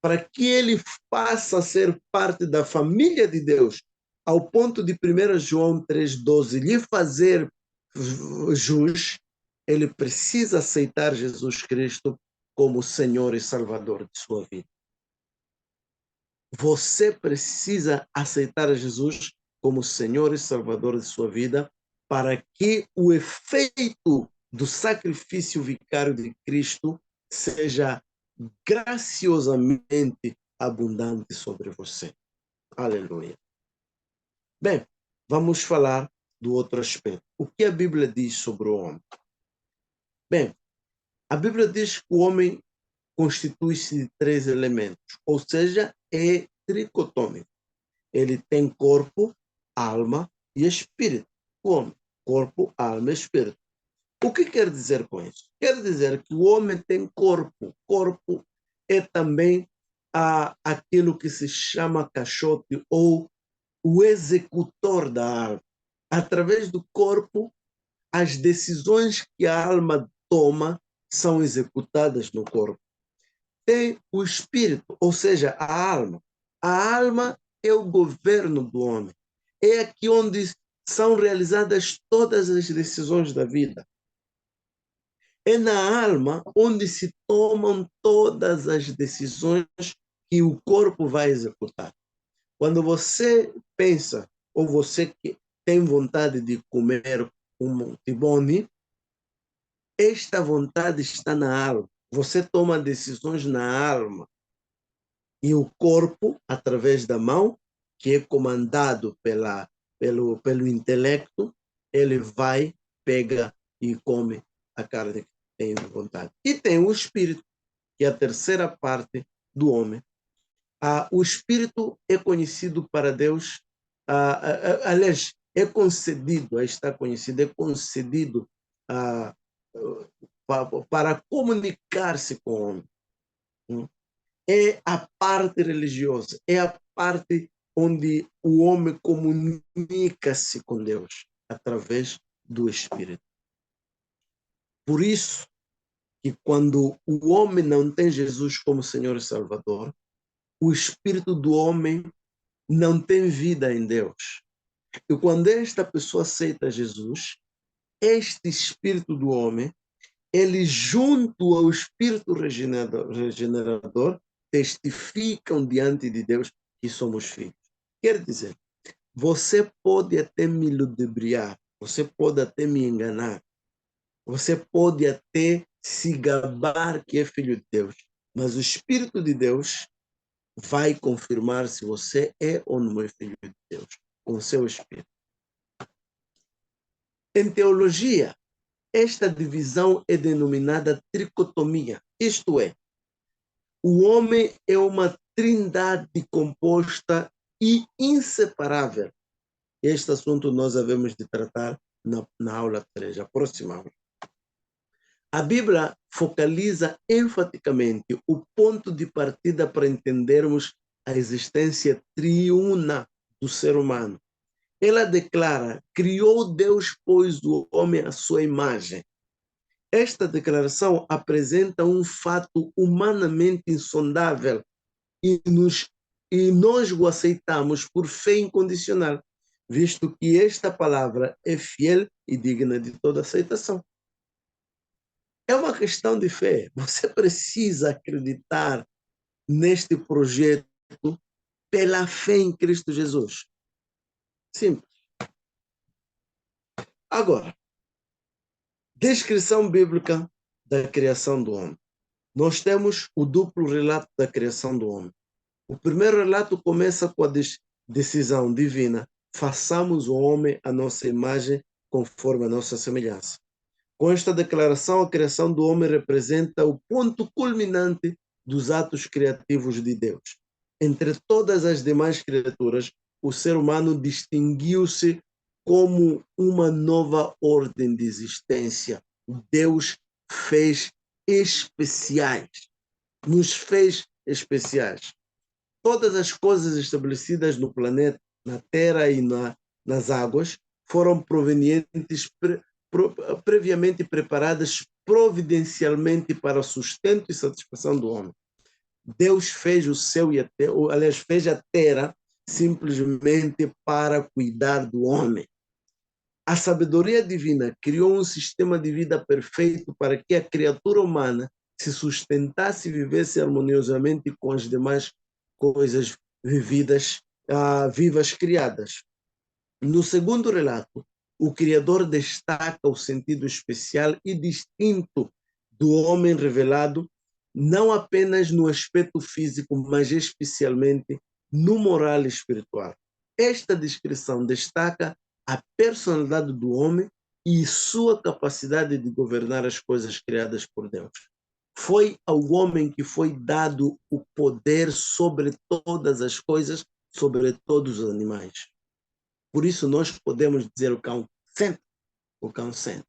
Para que ele passe a ser parte da família de Deus, ao ponto de 1 João 3,12 lhe fazer jus, ele precisa aceitar Jesus Cristo como Senhor e Salvador de sua vida. Você precisa aceitar Jesus como Senhor e Salvador de sua vida para que o efeito do sacrifício vicário de Cristo seja graciosamente abundante sobre você. Aleluia. Bem, vamos falar do outro aspecto. O que a Bíblia diz sobre o homem? Bem, a Bíblia diz que o homem constitui-se de 3 elementos, ou seja, é tricotômico. Ele tem corpo, alma e espírito. O homem, corpo, alma e espírito. O que quer dizer com isso? Quer dizer que o homem tem corpo. Corpo é também aquilo que se chama caixote ou o executor da alma. Através do corpo, as decisões que a alma toma são executadas no corpo. Tem o espírito, ou seja, a alma. A alma é o governo do homem. É aqui onde são realizadas todas as decisões da vida. É na alma onde se tomam todas as decisões que o corpo vai executar. Quando você pensa, ou você que tem vontade de comer um tibone, esta vontade está na alma. Você toma decisões na alma. E o corpo, através da mão, que é comandado pelo intelecto, ele vai, pega e come a carne que tem vontade. E tem o espírito, que é a terceira parte do homem. O espírito é conhecido para Deus, aliás, é concedido, está conhecido, é concedido para comunicar-se com o homem. É a parte religiosa, é a parte onde o homem comunica-se com Deus através do Espírito. Por isso que quando o homem não tem Jesus como Senhor e Salvador, o espírito do homem não tem vida em Deus. E quando esta pessoa aceita Jesus, este espírito do homem, ele junto ao espírito regenerador, testificam diante de Deus que somos filhos. Quer dizer, você pode até me ludibriar, você pode até me enganar, você pode até se gabar que é filho de Deus, mas o Espírito de Deus vai confirmar se você é ou não é filho de Deus, com o seu Espírito. Em teologia, esta divisão é denominada tricotomia, isto é, o homem é uma trindade composta e inseparável. Este assunto nós havemos de tratar na aula 3, a próxima aula. A Bíblia focaliza enfaticamente o ponto de partida para entendermos a existência triuna do ser humano. ela declara: criou Deus, pois, o homem à sua imagem. Esta declaração apresenta um fato humanamente insondável e, e nós o aceitamos por fé incondicional, visto que esta palavra é fiel e digna de toda aceitação. É uma questão de fé. Você precisa acreditar neste projeto pela fé em Cristo Jesus. Simples. Agora, descrição bíblica da criação do homem. Nós temos o duplo relato da criação do homem. O primeiro relato começa com a decisão divina: façamos o homem à nossa imagem, conforme a nossa semelhança. Com esta declaração, a criação do homem representa o ponto culminante dos atos criativos de Deus. Entre todas as demais criaturas, o ser humano distinguiu-se como uma nova ordem de existência. Deus fez especiais, nos fez especiais. Todas as coisas estabelecidas no planeta, na terra e nas águas, foram provenientes, previamente preparadas providencialmente para o sustento e satisfação do homem. Deus fez o céu e a terra, aliás, fez a terra simplesmente para cuidar do homem. A sabedoria divina criou um sistema de vida perfeito para que a criatura humana se sustentasse e vivesse harmoniosamente com as demais coisas vividas, vivas criadas. No segundo relato, o Criador destaca o sentido especial e distinto do homem revelado, não apenas no aspecto físico, mas especialmente no moral e espiritual. Esta descrição destaca a personalidade do homem e sua capacidade de governar as coisas criadas por Deus. Foi ao homem que foi dado o poder sobre todas as coisas, sobre todos os animais. Por isso nós podemos dizer ao cão, senta, o cão senta.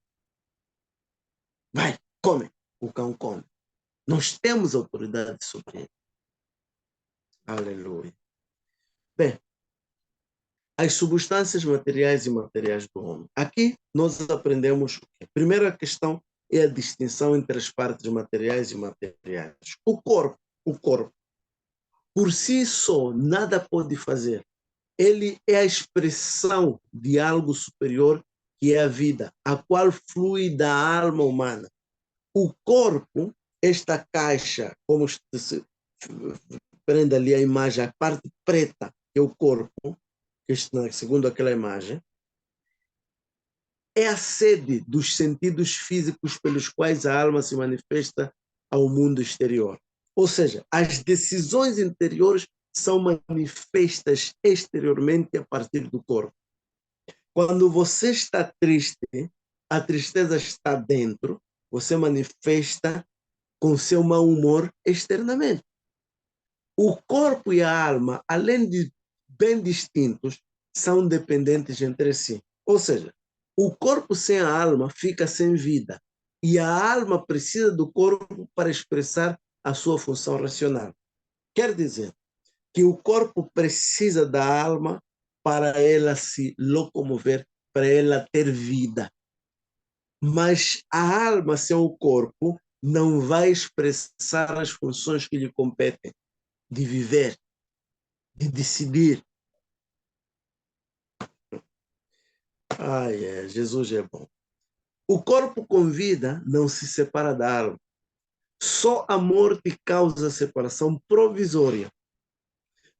Vai, come, o cão come. Nós temos autoridade sobre ele. Aleluia. Bem, as substâncias materiais e imateriais do homem. Aqui nós aprendemos o quê? A primeira questão é a distinção entre as partes materiais e imateriais. O corpo, por si só, nada pode fazer. Ele é a expressão de algo superior, que é a vida, a qual flui da alma humana. O corpo, esta caixa, como se prende ali a imagem, a parte preta, que é o corpo, que está, segundo aquela imagem, é a sede dos sentidos físicos pelos quais a alma se manifesta ao mundo exterior. Ou seja, as decisões interiores são manifestas exteriormente a partir do corpo. Quando você está triste, a tristeza está dentro, você manifesta com seu mau humor externamente. O corpo e a alma, além de bem distintos, são dependentes entre si. Ou seja, o corpo sem a alma fica sem vida e a alma precisa do corpo para expressar a sua função racional. Quer dizer que o corpo precisa da alma para ela se locomover, para ela ter vida. Mas a alma sem o corpo não vai expressar as funções que lhe competem, de viver, de decidir. Jesus é bom. O corpo com vida não se separa da alma. Só a morte causa separação provisória,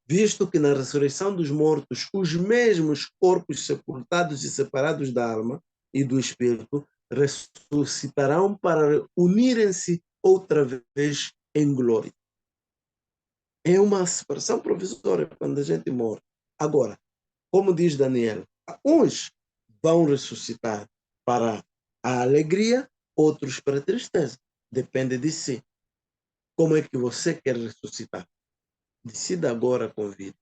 visto que na ressurreição dos mortos, os mesmos corpos sepultados e separados da alma e do espírito ressuscitarão para unirem-se outra vez em glória. É uma separação provisória quando a gente morre. Agora, como diz Daniel, uns vão ressuscitar para a alegria, outros para a tristeza. Depende de si. Como é que você quer ressuscitar? Decida agora com vida.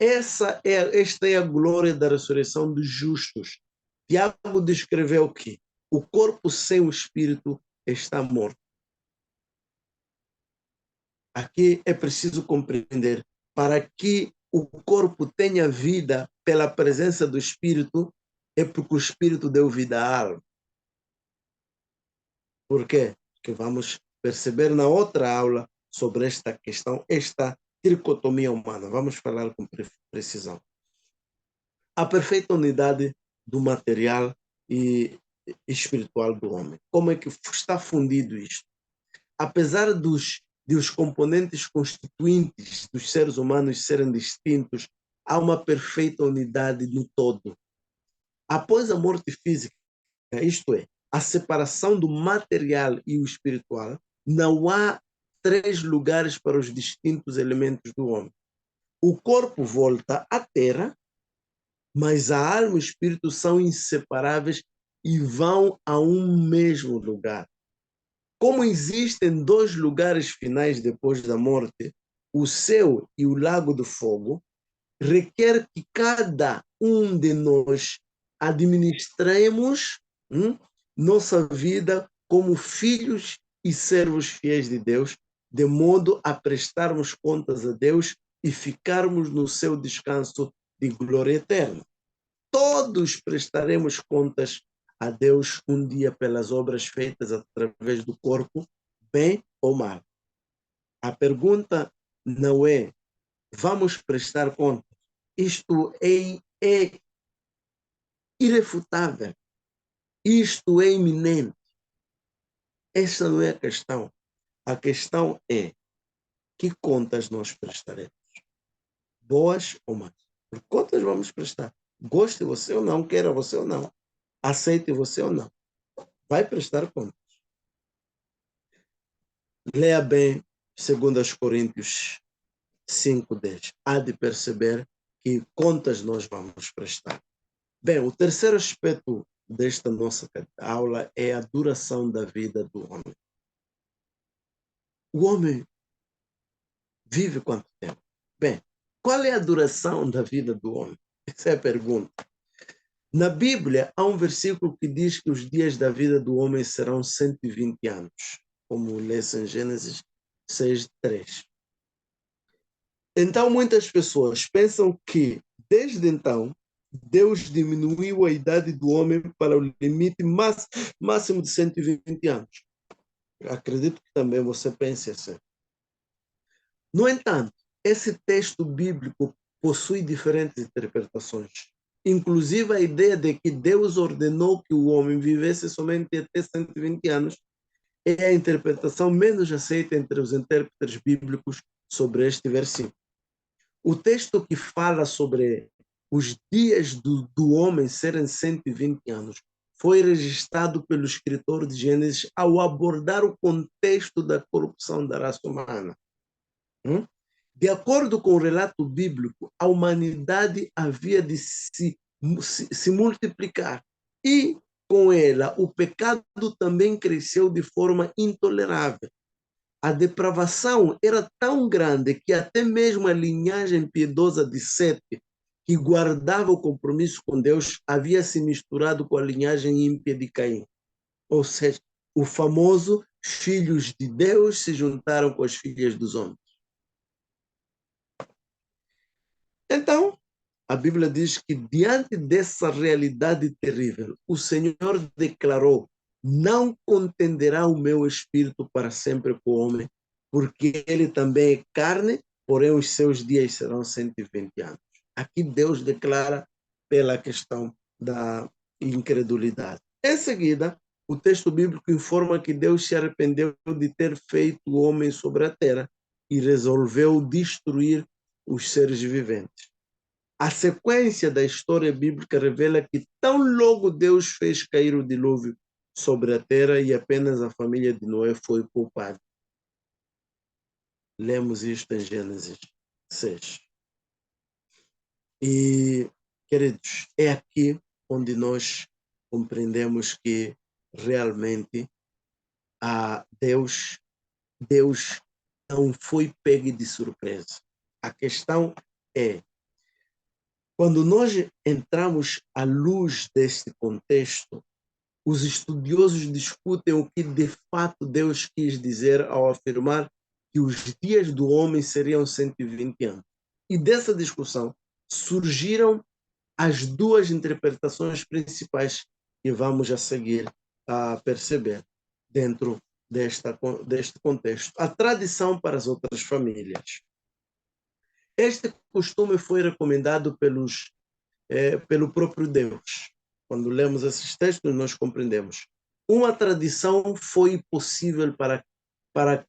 Esta é a glória da ressurreição dos justos. Tiago descreveu que o corpo sem o espírito está morto. Aqui é preciso compreender, para que o corpo tenha vida pela presença do Espírito, é porque o Espírito deu vida à alma. Por quê? Porque vamos perceber na outra aula sobre esta questão, esta tricotomia humana. Vamos falar com precisão. A perfeita unidade do material e espiritual do homem. Como é que está fundido isto? Apesar de os componentes constituintes dos seres humanos serem distintos, há uma perfeita unidade no todo. Após a morte física, isto é, a separação do material e o espiritual, não há três lugares para os distintos elementos do homem. O corpo volta à terra, mas a alma e o espírito são inseparáveis e vão a um mesmo lugar. Como existem dois lugares finais depois da morte, o céu e o lago do fogo, requer que cada um de nós administremos nossa vida como filhos e servos fiéis de Deus, de modo a prestarmos contas a Deus e ficarmos no seu descanso de glória eterna. Todos prestaremos contas a Deus um dia pelas obras feitas através do corpo, bem ou mal. A pergunta não é, vamos prestar contas? Isto é irrefutável. Isto é iminente. Essa não é a questão. A questão é que contas nós prestaremos. Boas ou más. Por contas vamos prestar. Goste você ou não, queira você ou não. Aceite você ou não. Vai prestar contas. Leia bem 2 Coríntios 5:10. Há de perceber que contas nós vamos prestar. Bem, o terceiro aspecto desta nossa aula é a duração da vida do homem. O homem vive quanto tempo? Bem, qual é a duração da vida do homem? Essa é a pergunta. Na Bíblia, há um versículo que diz que os dias da vida do homem serão 120 anos, como lê-se em Gênesis 6:3. Então, muitas pessoas pensam que, desde então, Deus diminuiu a idade do homem para o limite máximo de 120 anos. Acredito que também você pense assim. No entanto, esse texto bíblico possui diferentes interpretações. Inclusive a ideia de que Deus ordenou que o homem vivesse somente até 120 anos é a interpretação menos aceita entre os intérpretes bíblicos sobre este versículo. O texto que fala sobre os dias do homem serem 120 anos foi registrado pelo escritor de Gênesis ao abordar o contexto da corrupção da raça humana. De acordo com o relato bíblico, a humanidade havia de se multiplicar e, com ela, o pecado também cresceu de forma intolerável. A depravação era tão grande que até mesmo a linhagem piedosa de Sete, que guardava o compromisso com Deus, havia se misturado com a linhagem ímpia de Caim. Ou seja, o famoso filhos de Deus se juntaram com as filhas dos homens. Então, a Bíblia diz que diante dessa realidade terrível, o Senhor declarou: não contenderá o meu espírito para sempre com o homem, porque ele também é carne, porém os seus dias serão 120 anos. Aqui Deus declara pela questão da incredulidade. Em seguida, o texto bíblico informa que Deus se arrependeu de ter feito o homem sobre a terra e resolveu destruir os seres viventes. A sequência da história bíblica revela que tão logo Deus fez cair o dilúvio sobre a terra e apenas a família de Noé foi poupada. Lemos isto em Gênesis 6. E, queridos, é aqui onde nós compreendemos que realmente Deus não foi pego de surpresa. A questão é, quando nós entramos à luz deste contexto, os estudiosos discutem o que de fato Deus quis dizer ao afirmar que os dias do homem seriam 120 anos. E dessa discussão surgiram as duas interpretações principais que vamos a seguir a perceber dentro deste contexto. A tradição para as outras famílias. Este costume foi recomendado pelo próprio Deus. Quando lemos esses textos, nós compreendemos. Uma tradição foi possível para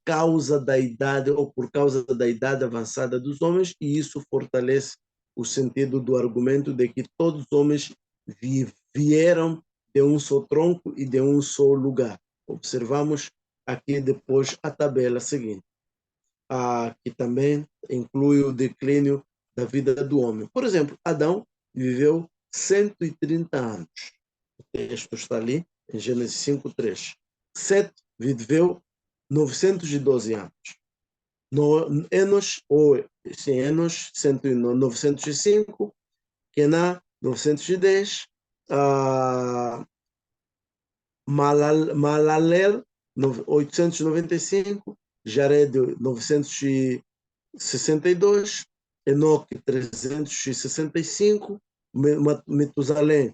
causa da idade ou por causa da idade avançada dos homens, e isso fortalece o sentido do argumento de que todos os homens vieram de um só tronco e de um só lugar. Observamos aqui depois a tabela seguinte, que também inclui o declínio da vida do homem. Por exemplo, Adão viveu 130 anos. O texto está ali em Gênesis 5:3. Sete viveu 912 anos. Enos, 905, Kená, 910, Malalel, 895, Jared, 962, Enoque, 365, Matusalém,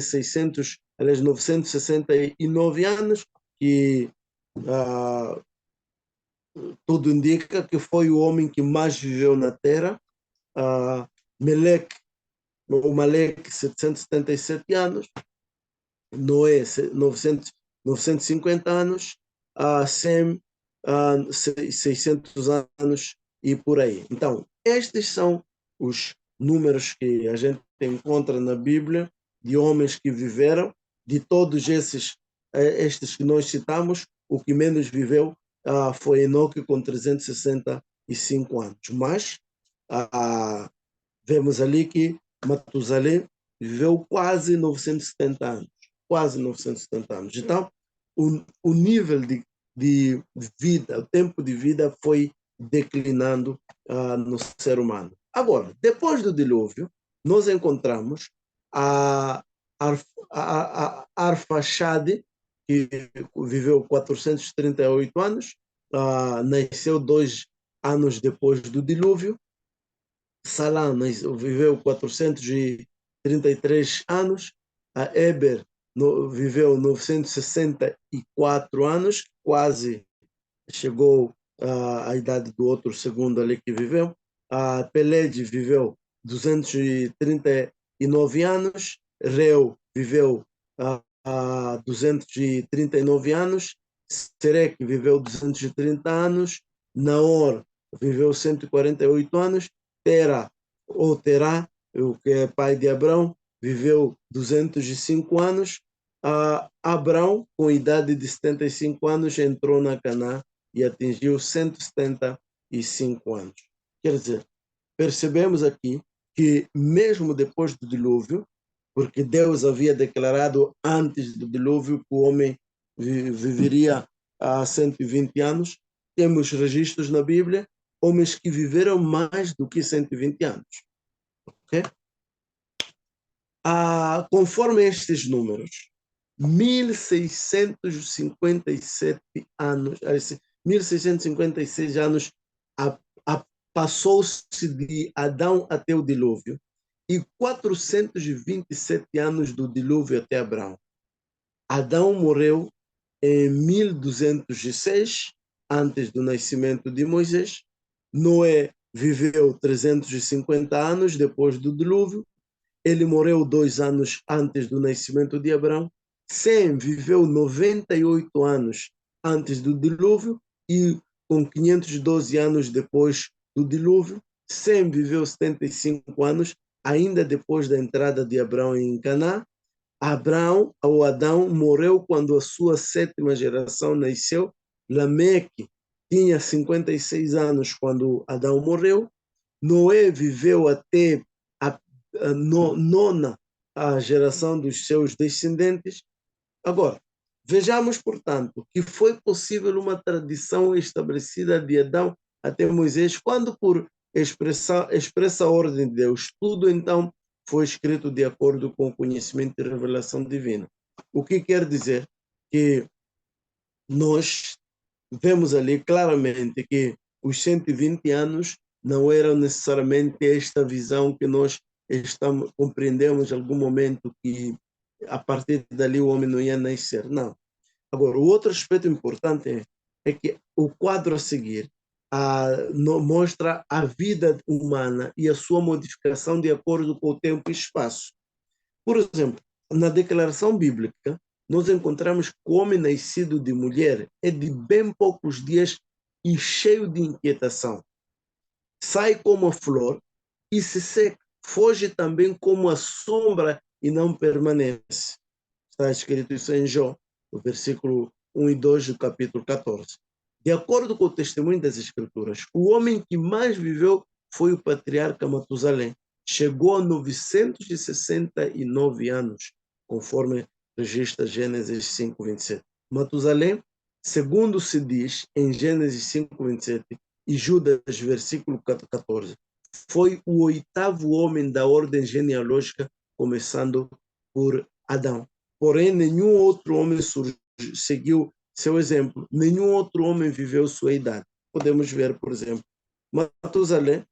600, aliás, 969 anos, que tudo indica que foi o homem que mais viveu na Terra. O Maleque, 777 anos, Noé, 950 anos, Sem, 600 anos e por aí. Então, estes são os números que a gente encontra na Bíblia de homens que viveram. De todos estes que nós citamos, o que menos viveu foi Enoque, com 365 anos. Mas vemos ali que Matusalém viveu quase 970 anos. Quase 970 anos. Então, o nível de vida, o tempo de vida foi declinando no ser humano. Agora, depois do dilúvio, nós encontramos a Arfaxade, que viveu 438 anos, nasceu 2 anos depois do dilúvio. Salá viveu 433 anos, a Eber viveu 964 anos, quase chegou à idade do outro segundo ali que viveu. A Pelede viveu 239 anos, Reu viveu 239 anos, Serek viveu 230 anos, Naor viveu 148 anos, Terá, o que é pai de Abrão, viveu 205 anos. Abrão, com idade de 75 anos, entrou na Canaã e atingiu 175 anos. Quer dizer, percebemos aqui que mesmo depois do dilúvio, porque Deus havia declarado antes do dilúvio que o homem viveria há 120 anos, temos registros na Bíblia, homens que viveram mais do que 120 anos. Okay? Conforme estes números, 1657 anos, 1656 anos passou-se de Adão até o dilúvio e 427 anos do dilúvio até Abraão. Adão morreu em 1206, antes do nascimento de Moisés. Noé viveu 350 anos depois do dilúvio. Ele morreu 2 anos antes do nascimento de Abraão. Sem viveu 98 anos antes do dilúvio e com 512 anos depois do dilúvio. Sem viveu 75 anos, ainda depois da entrada de Abraão em Canaã. Adão morreu quando a sua 7ª geração nasceu. Lameque tinha 56 anos quando Adão morreu. Noé viveu até a 9ª geração dos seus descendentes. Agora, vejamos, portanto, que foi possível uma tradição estabelecida de Adão até Moisés, quando por expressa ordem de Deus, tudo então foi escrito de acordo com o conhecimento e revelação divina. O que quer dizer que nós vemos ali claramente que os 120 anos não eram necessariamente esta visão que nós compreendemos em algum momento, que a partir dali o homem não ia nascer. Não. Agora, o outro aspecto importante é que o quadro a seguir mostra a vida humana e a sua modificação de acordo com o tempo e espaço. Por exemplo, na declaração bíblica, nós encontramos que o homem nascido de mulher é de bem poucos dias e cheio de inquietação. Sai como a flor e se seca. Foge também como a sombra e não permanece. Está escrito isso em Jó, no versículo 1 e 2 do capítulo 14. De acordo com o testemunho das Escrituras, o homem que mais viveu foi o patriarca Matusalém. Chegou a 969 anos, conforme registra Gênesis 5:27. Matusalém, segundo se diz em Gênesis 5:27 e Judas, versículo 14, foi o oitavo homem da ordem genealógica, começando por Adão. Porém, nenhum outro homem seguiu seu exemplo. Nenhum outro homem viveu sua idade. Podemos ver, por exemplo, Matusalém,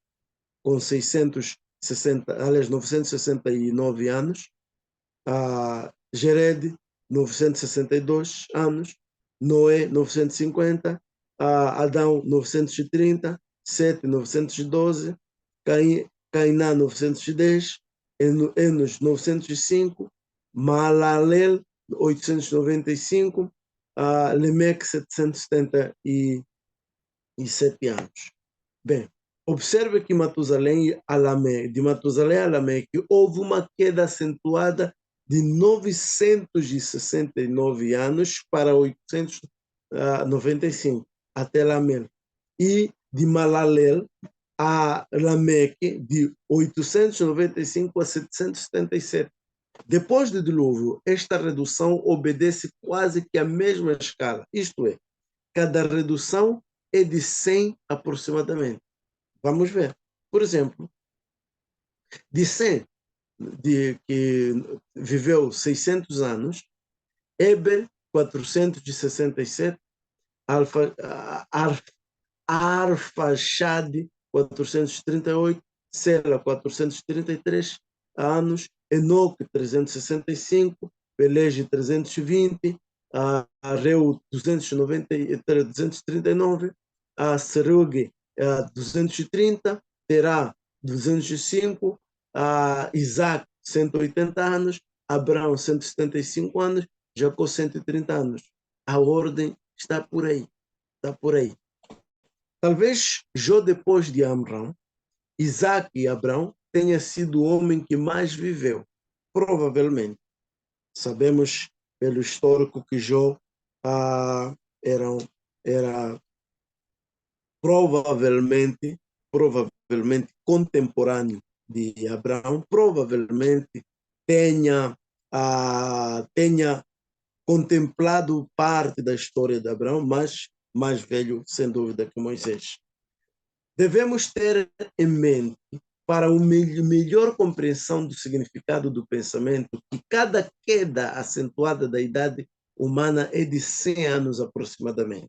com 969 anos, Jered, 962 anos, Noé, 950, Adão, 930, Sete, 912, Cainã, 910, Enos, 905, Malalel, 895, Lemeque, 777 anos. Bem, observe que de Matusalém a Lameque houve uma queda acentuada de 969 anos para 895, até Lamel. E de Malalel a Lameque, de 895 a 777. Depois do dilúvio, esta redução obedece quase que à mesma escala, isto é, cada redução é de 100 aproximadamente. Vamos ver. Por exemplo, de 100, que viveu 600 anos, Eber, 467, Arfaxade, 438, Sela, 433 anos, Enoque, 365, Pelege, 320, Reu, 239, Serugue, 230, Terá, 205, Isaac, 180 anos, Abraão, 175 anos, Jacó, 130 anos. A ordem está por aí. Está por aí. Talvez Jó, depois de Amram, Isaac e Abraão, tenha sido o homem que mais viveu. Provavelmente. Sabemos pelo histórico que Jó era provavelmente contemporâneo de Abraão, provavelmente tenha contemplado parte da história de Abraão, mas mais velho, sem dúvida, que Moisés. Devemos ter em mente, para uma melhor compreensão do significado do pensamento, que cada queda acentuada da idade humana é de 100 anos aproximadamente.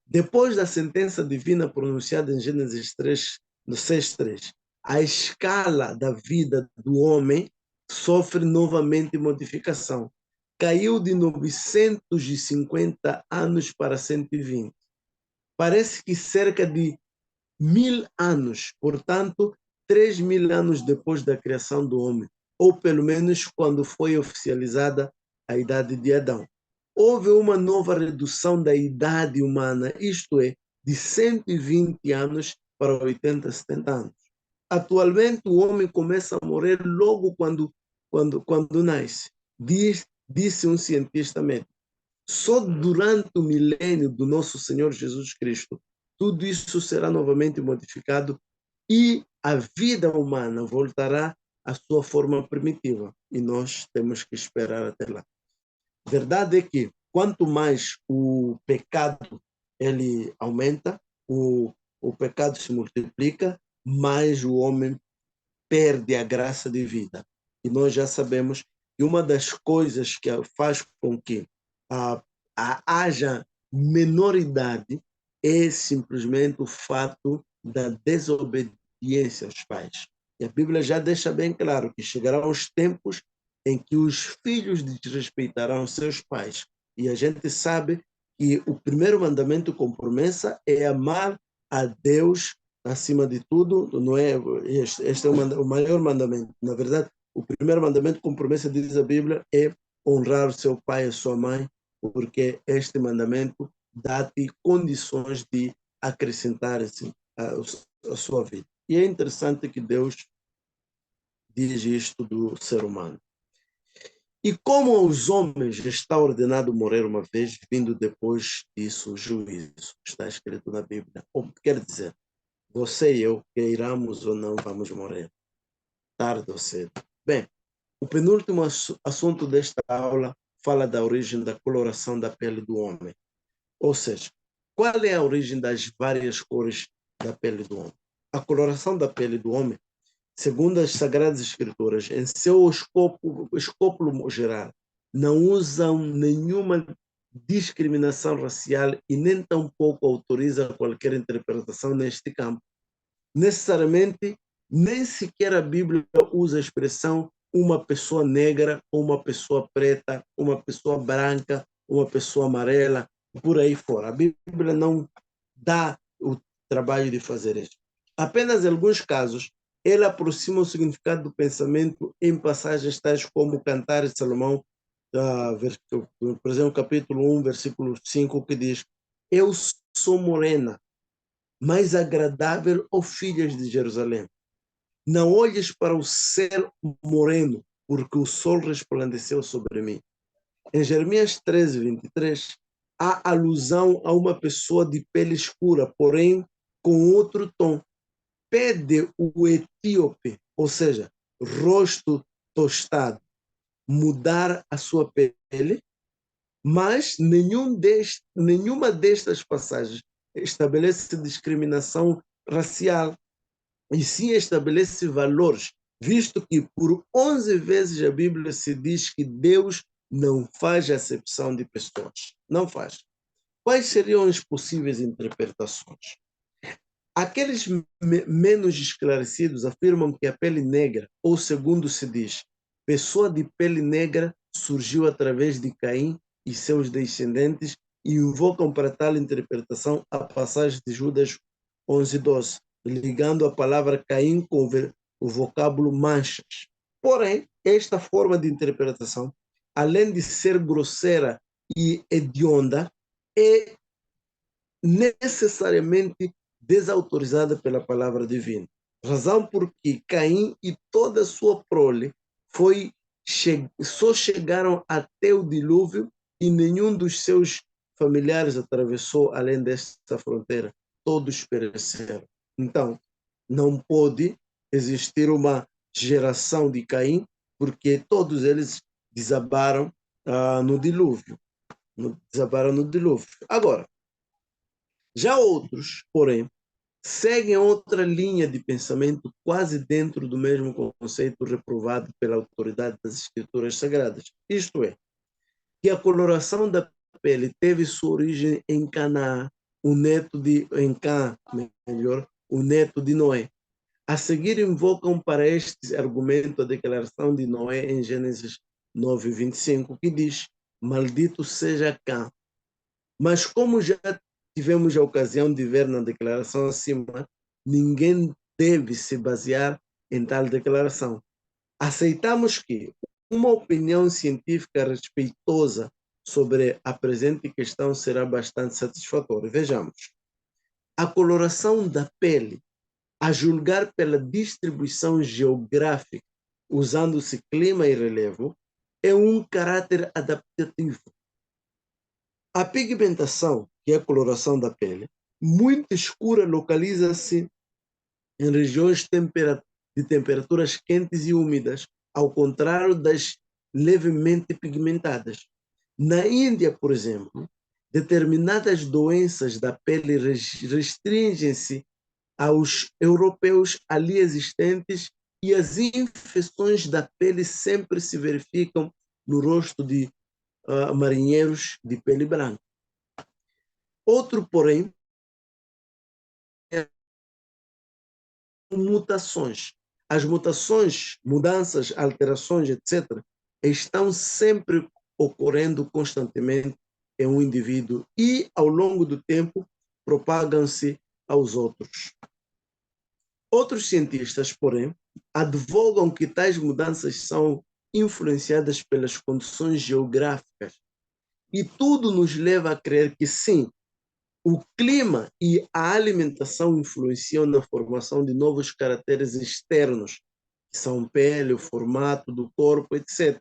Depois da sentença divina pronunciada em Gênesis 3, no 6:3, a escala da vida do homem sofre novamente modificação. Caiu de 950 anos para 120. Parece que cerca de 1000 anos, portanto, 3000 anos depois da criação do homem, ou pelo menos quando foi oficializada a idade de Adão. Houve uma nova redução da idade humana, isto é, de 120 anos para 80, 70 anos. Atualmente, o homem começa a morrer logo quando nasce, disse um cientista médico. Só durante o milênio do nosso Senhor Jesus Cristo, tudo isso será novamente modificado e a vida humana voltará à sua forma primitiva. E nós temos que esperar até lá. A verdade é que quanto mais o pecado ele aumenta, o pecado se multiplica, mais o homem perde a graça de vida. E nós já sabemos que uma das coisas que faz com que haja menor idade é simplesmente o fato da desobediência aos pais. E a Bíblia já deixa bem claro que chegarão os tempos em que os filhos desrespeitarão seus pais. E a gente sabe que o primeiro mandamento com promessa é amar a Deus acima de tudo, não é? Este é o maior mandamento. Na verdade, o primeiro mandamento com promessa, diz a Bíblia, é honrar o seu pai e a sua mãe, porque este mandamento dá-te condições de acrescentar assim, a sua vida. E é interessante que Deus diz isto do ser humano. E como aos homens está ordenado morrer uma vez, vindo depois disso o juízo, está escrito na Bíblia. Ou quer dizer, você e eu, queiramos ou não, vamos morrer, tarde ou cedo. Bem, o penúltimo assunto desta aula fala da origem da coloração da pele do homem. Ou seja, qual é a origem das várias cores da pele do homem? A coloração da pele do homem, segundo as Sagradas Escrituras, em seu escopo geral, não usam nenhuma discriminação racial e nem tampouco autoriza qualquer interpretação neste campo. Necessariamente, nem sequer a Bíblia usa a expressão uma pessoa negra, uma pessoa preta, uma pessoa branca, uma pessoa amarela, por aí fora. A Bíblia não dá o trabalho de fazer isso. Apenas em alguns casos, ele aproxima o significado do pensamento em passagens tais como Cantares de Salomão, por exemplo, capítulo 1, versículo 5, que diz: Eu sou morena, mais agradável, ó filhas de Jerusalém. Não olhes para o céu moreno, porque o sol resplandeceu sobre mim. Em Jeremias 13, 23, há alusão a uma pessoa de pele escura, porém com outro tom. Pede o etíope, ou seja, rosto tostado, mudar a sua pele, mas nenhuma destas passagens estabelece discriminação racial, e sim estabelece valores, visto que por 11 vezes a Bíblia se diz que Deus não faz acepção de pessoas. Não faz. Quais seriam as possíveis interpretações? Aqueles menos esclarecidos afirmam que a pele negra, ou segundo se diz, pessoa de pele negra surgiu através de Caim e seus descendentes e invocam para tal interpretação a passagem de Judas 11:12, ligando a palavra Caim com o vocábulo manchas. Porém, esta forma de interpretação, além de ser grosseira e hedionda, é necessariamente desautorizada pela palavra divina. Razão porque Caim e toda a sua prole só chegaram até o dilúvio e nenhum dos seus familiares atravessou além desta fronteira. Todos pereceram. Então, não pode existir uma geração de Caim, porque todos eles desabaram no dilúvio. Desabaram no dilúvio. Agora, já outros, porém, seguem outra linha de pensamento quase dentro do mesmo conceito reprovado pela autoridade das Escrituras Sagradas. Isto é, que a coloração da pele teve sua origem em Canaã, o neto de Noé. A seguir invocam para este argumento a declaração de Noé em Gênesis 9:25, que diz: Maldito seja Cã. Mas como já tivemos a ocasião de ver na declaração acima, ninguém deve se basear em tal declaração. Aceitamos que uma opinião científica respeitosa sobre a presente questão será bastante satisfatória. Vejamos. A coloração da pele, a julgar pela distribuição geográfica, usando-se clima e relevo, é um caráter adaptativo. A pigmentação, que é a coloração da pele, muito escura, localiza-se em regiões de temperaturas quentes e úmidas, ao contrário das levemente pigmentadas. Na Índia, por exemplo, determinadas doenças da pele restringem-se aos europeus ali existentes e as infecções da pele sempre se verificam no rosto de marinheiros de pele branca. Outro, porém, mutações. As mutações, mudanças, alterações, etc., estão sempre ocorrendo constantemente em um indivíduo e, ao longo do tempo, propagam-se aos outros. Outros cientistas, porém, advogam que tais mudanças são influenciadas pelas condições geográficas. E tudo nos leva a crer que sim, o clima e a alimentação influenciam na formação de novos caracteres externos, que são pele, o formato do corpo, etc.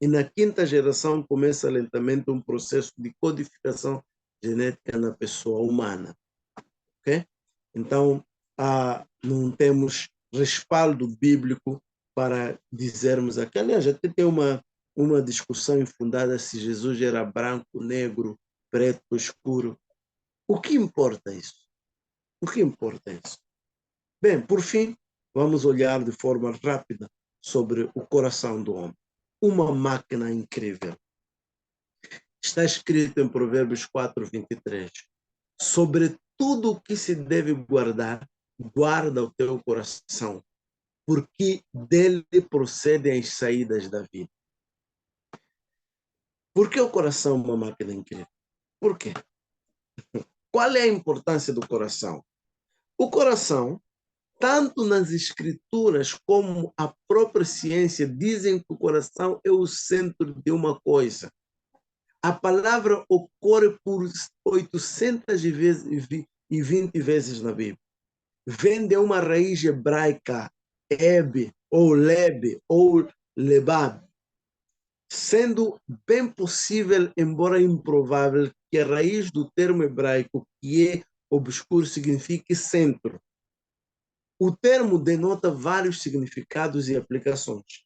E na quinta geração começa lentamente um processo de codificação genética na pessoa humana. Okay? Então, não temos respaldo bíblico para dizermos aqui. Aliás, até tem uma discussão infundada se Jesus era branco, negro, preto, escuro. O que importa isso? O que importa isso? Bem, por fim, vamos olhar de forma rápida sobre o coração do homem. Uma máquina incrível. Está escrito em Provérbios 4:23. Sobre tudo o que se deve guardar, guarda o teu coração, porque dele procedem as saídas da vida. Por que o coração é uma máquina incrível? Por quê? Qual é a importância do coração? O coração, tanto nas escrituras como a própria ciência, dizem que o coração é o centro de uma coisa. A palavra ocorre por 820 vezes na Bíblia. Vem de uma raiz hebraica, eb, ou leb, ou lebab, sendo bem possível, embora improvável, que a raiz do termo hebraico, que é obscuro, signifique centro. O termo denota vários significados e aplicações.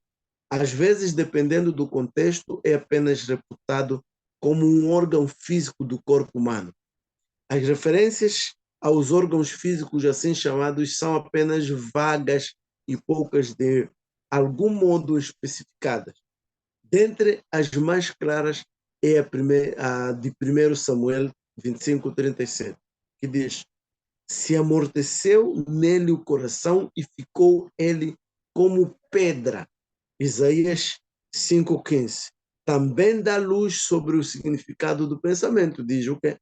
Às vezes, dependendo do contexto, é apenas reputado como um órgão físico do corpo humano. As referências aos órgãos físicos assim chamados são apenas vagas e poucas de algum modo especificadas. Dentre as mais claras é a de 1 Samuel 25:37, que diz: se amorteceu nele o coração e ficou ele como pedra. Isaías 5:15. Também dá luz sobre o significado do pensamento. Diz o quê?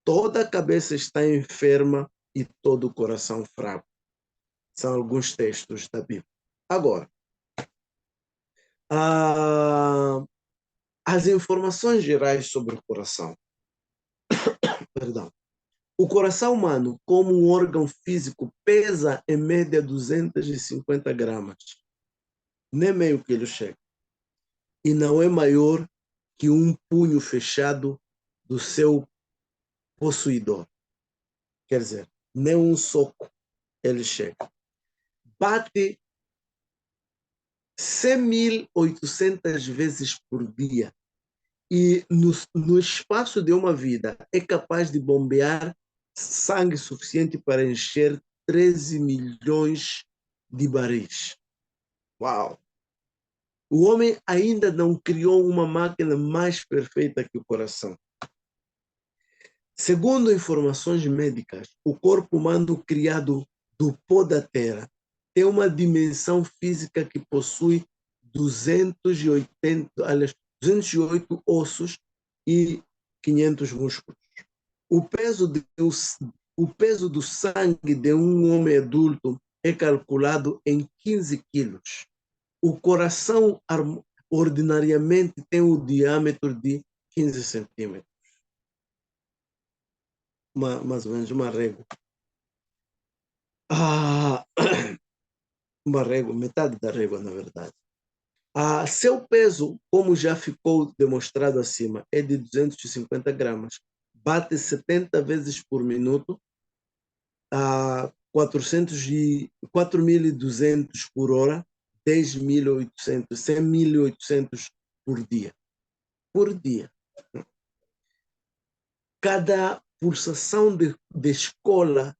Toda a cabeça está enferma e todo o coração fraco. São alguns textos da Bíblia. Agora, as informações gerais sobre o coração. Perdão. O coração humano, como um órgão físico, pesa em média 250 gramas. Nem meio quilo chega. E não é maior que um punho fechado do seu possuidor. Quer dizer, nem um soco ele chega. Bate 100.800 vezes por dia. E no espaço de uma vida é capaz de bombear sangue suficiente para encher 13 milhões de baris. Uau! O homem ainda não criou uma máquina mais perfeita que o coração. Segundo informações médicas, o corpo humano criado do pó da terra tem uma dimensão física que possui 208 ossos e 500 músculos. O peso do sangue de um homem adulto é calculado em 15 quilos. O coração ordinariamente tem o diâmetro de 15 centímetros. Mais ou menos uma régua. Uma régua, metade da régua, na verdade. Seu peso, como já ficou demonstrado acima, é de 250 gramas. Bate 70 vezes por minuto, 4.200 por hora, 10.800, 100.800 por dia. Por dia. Cada pulsação de escola,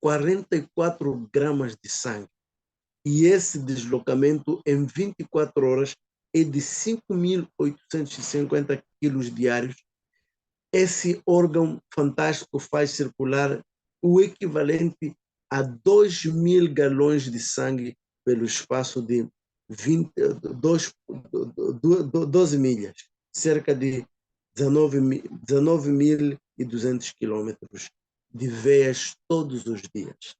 44 gramas de sangue. E esse deslocamento em 24 horas é de 5.850 quilos diários. Esse órgão fantástico faz circular o equivalente a 2.000 galões de sangue pelo espaço de 12 milhas, cerca de 19.200 quilômetros de veias todos os dias.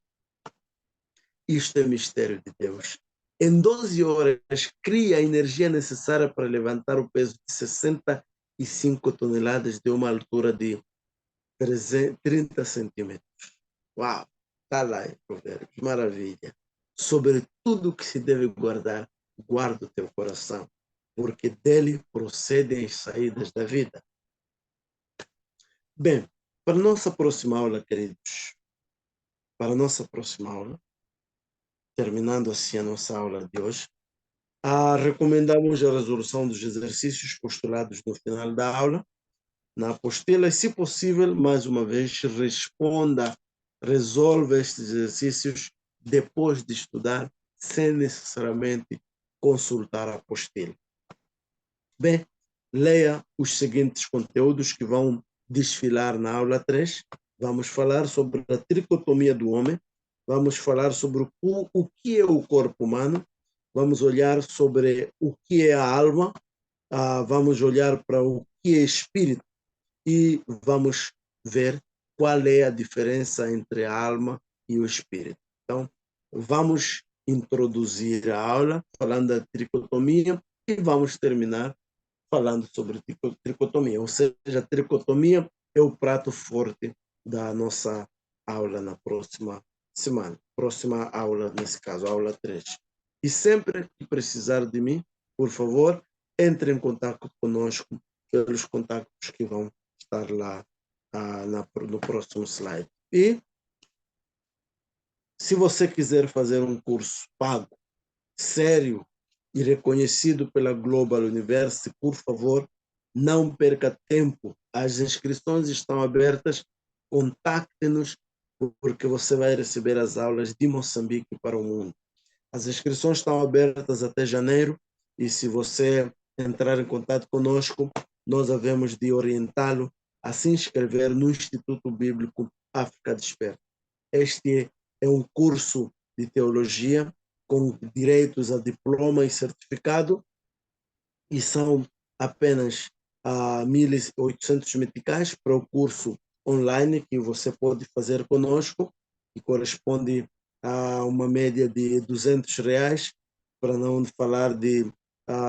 Isto é mistério de Deus. Em 12 horas, cria a energia necessária para levantar o peso de 65 toneladas de uma altura de 30 centímetros. Uau! Está lá em Provérbios. Maravilha. Sobre tudo que se deve guardar, guarda o teu coração, porque dele procedem as saídas da vida. Bem, para a nossa próxima aula, queridos, para a nossa próxima aula, terminando assim a nossa aula de hoje, recomendamos a resolução dos exercícios postulados no final da aula, na apostila, e, se possível, mais uma vez, resolva estes exercícios depois de estudar, sem necessariamente consultar a apostila. Bem, leia os seguintes conteúdos que vão desfilar na aula 3. Vamos falar sobre a tricotomia do homem, vamos falar sobre o que é o corpo humano, vamos olhar sobre o que é a alma, vamos olhar para o que é espírito e vamos ver qual é a diferença entre a alma e o espírito. Então, vamos introduzir a aula falando da tricotomia e vamos terminar falando sobre tricotomia, ou seja, a tricotomia é o prato forte da nossa aula na próxima semana. Próxima aula, nesse caso, aula 3. E sempre que precisar de mim, por favor, entre em contato conosco pelos contatos que vão estar lá no próximo slide. E se você quiser fazer um curso pago, sério e reconhecido pela Global University, por favor, não perca tempo. As inscrições estão abertas. Contacte-nos, porque você vai receber as aulas de Moçambique para o mundo. As inscrições estão abertas até janeiro e, se você entrar em contato conosco, nós havemos de orientá-lo a se inscrever no Instituto Bíblico África Desperta. Este é um curso de teologia com direitos a diploma e certificado, e são apenas 1.800 meticais para o curso online que você pode fazer conosco, que corresponde a uma média de R$ 200, para não falar de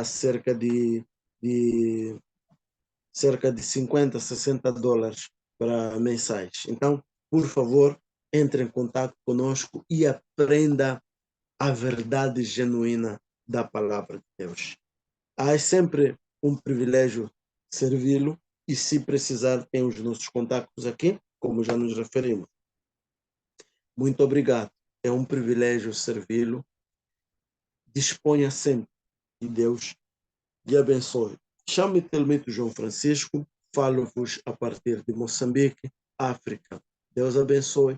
cerca de $50, $60 para mensais. Então, por favor, entre em contato conosco e aprenda a verdade genuína da palavra de Deus. É sempre um privilégio servi-lo, e, se precisar, tem os nossos contatos aqui, como já nos referimos. Muito obrigado. É um privilégio servi-lo. Disponha sempre, e Deus lhe abençoe. Chame-me Telmito João Francisco, falo-vos a partir de Moçambique, África. Deus abençoe.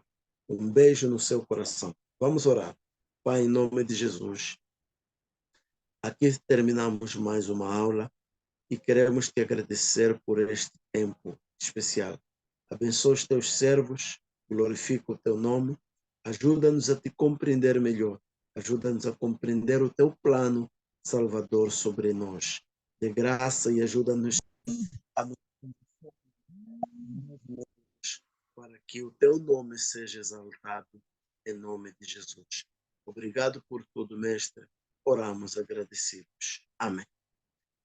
Um beijo no seu coração. Vamos orar. Pai, em nome de Jesus, aqui terminamos mais uma aula e queremos te agradecer por este tempo especial. Abençoa os teus servos, glorifica o teu nome, ajuda-nos a te compreender melhor, ajuda-nos a compreender o teu plano salvador sobre nós. De graça, e ajuda-nos a nos para que o teu nome seja exaltado, em nome de Jesus. Obrigado por tudo, mestre. Oramos agradecidos. Amém.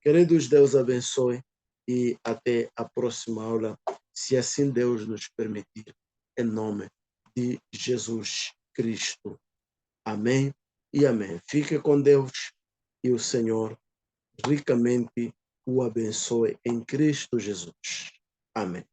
Queridos, Deus abençoe e até a próxima aula, se assim Deus nos permitir, em nome de Jesus Cristo. Amém e amém. Fique com Deus e o Senhor ricamente o abençoe em Cristo Jesus. Amém.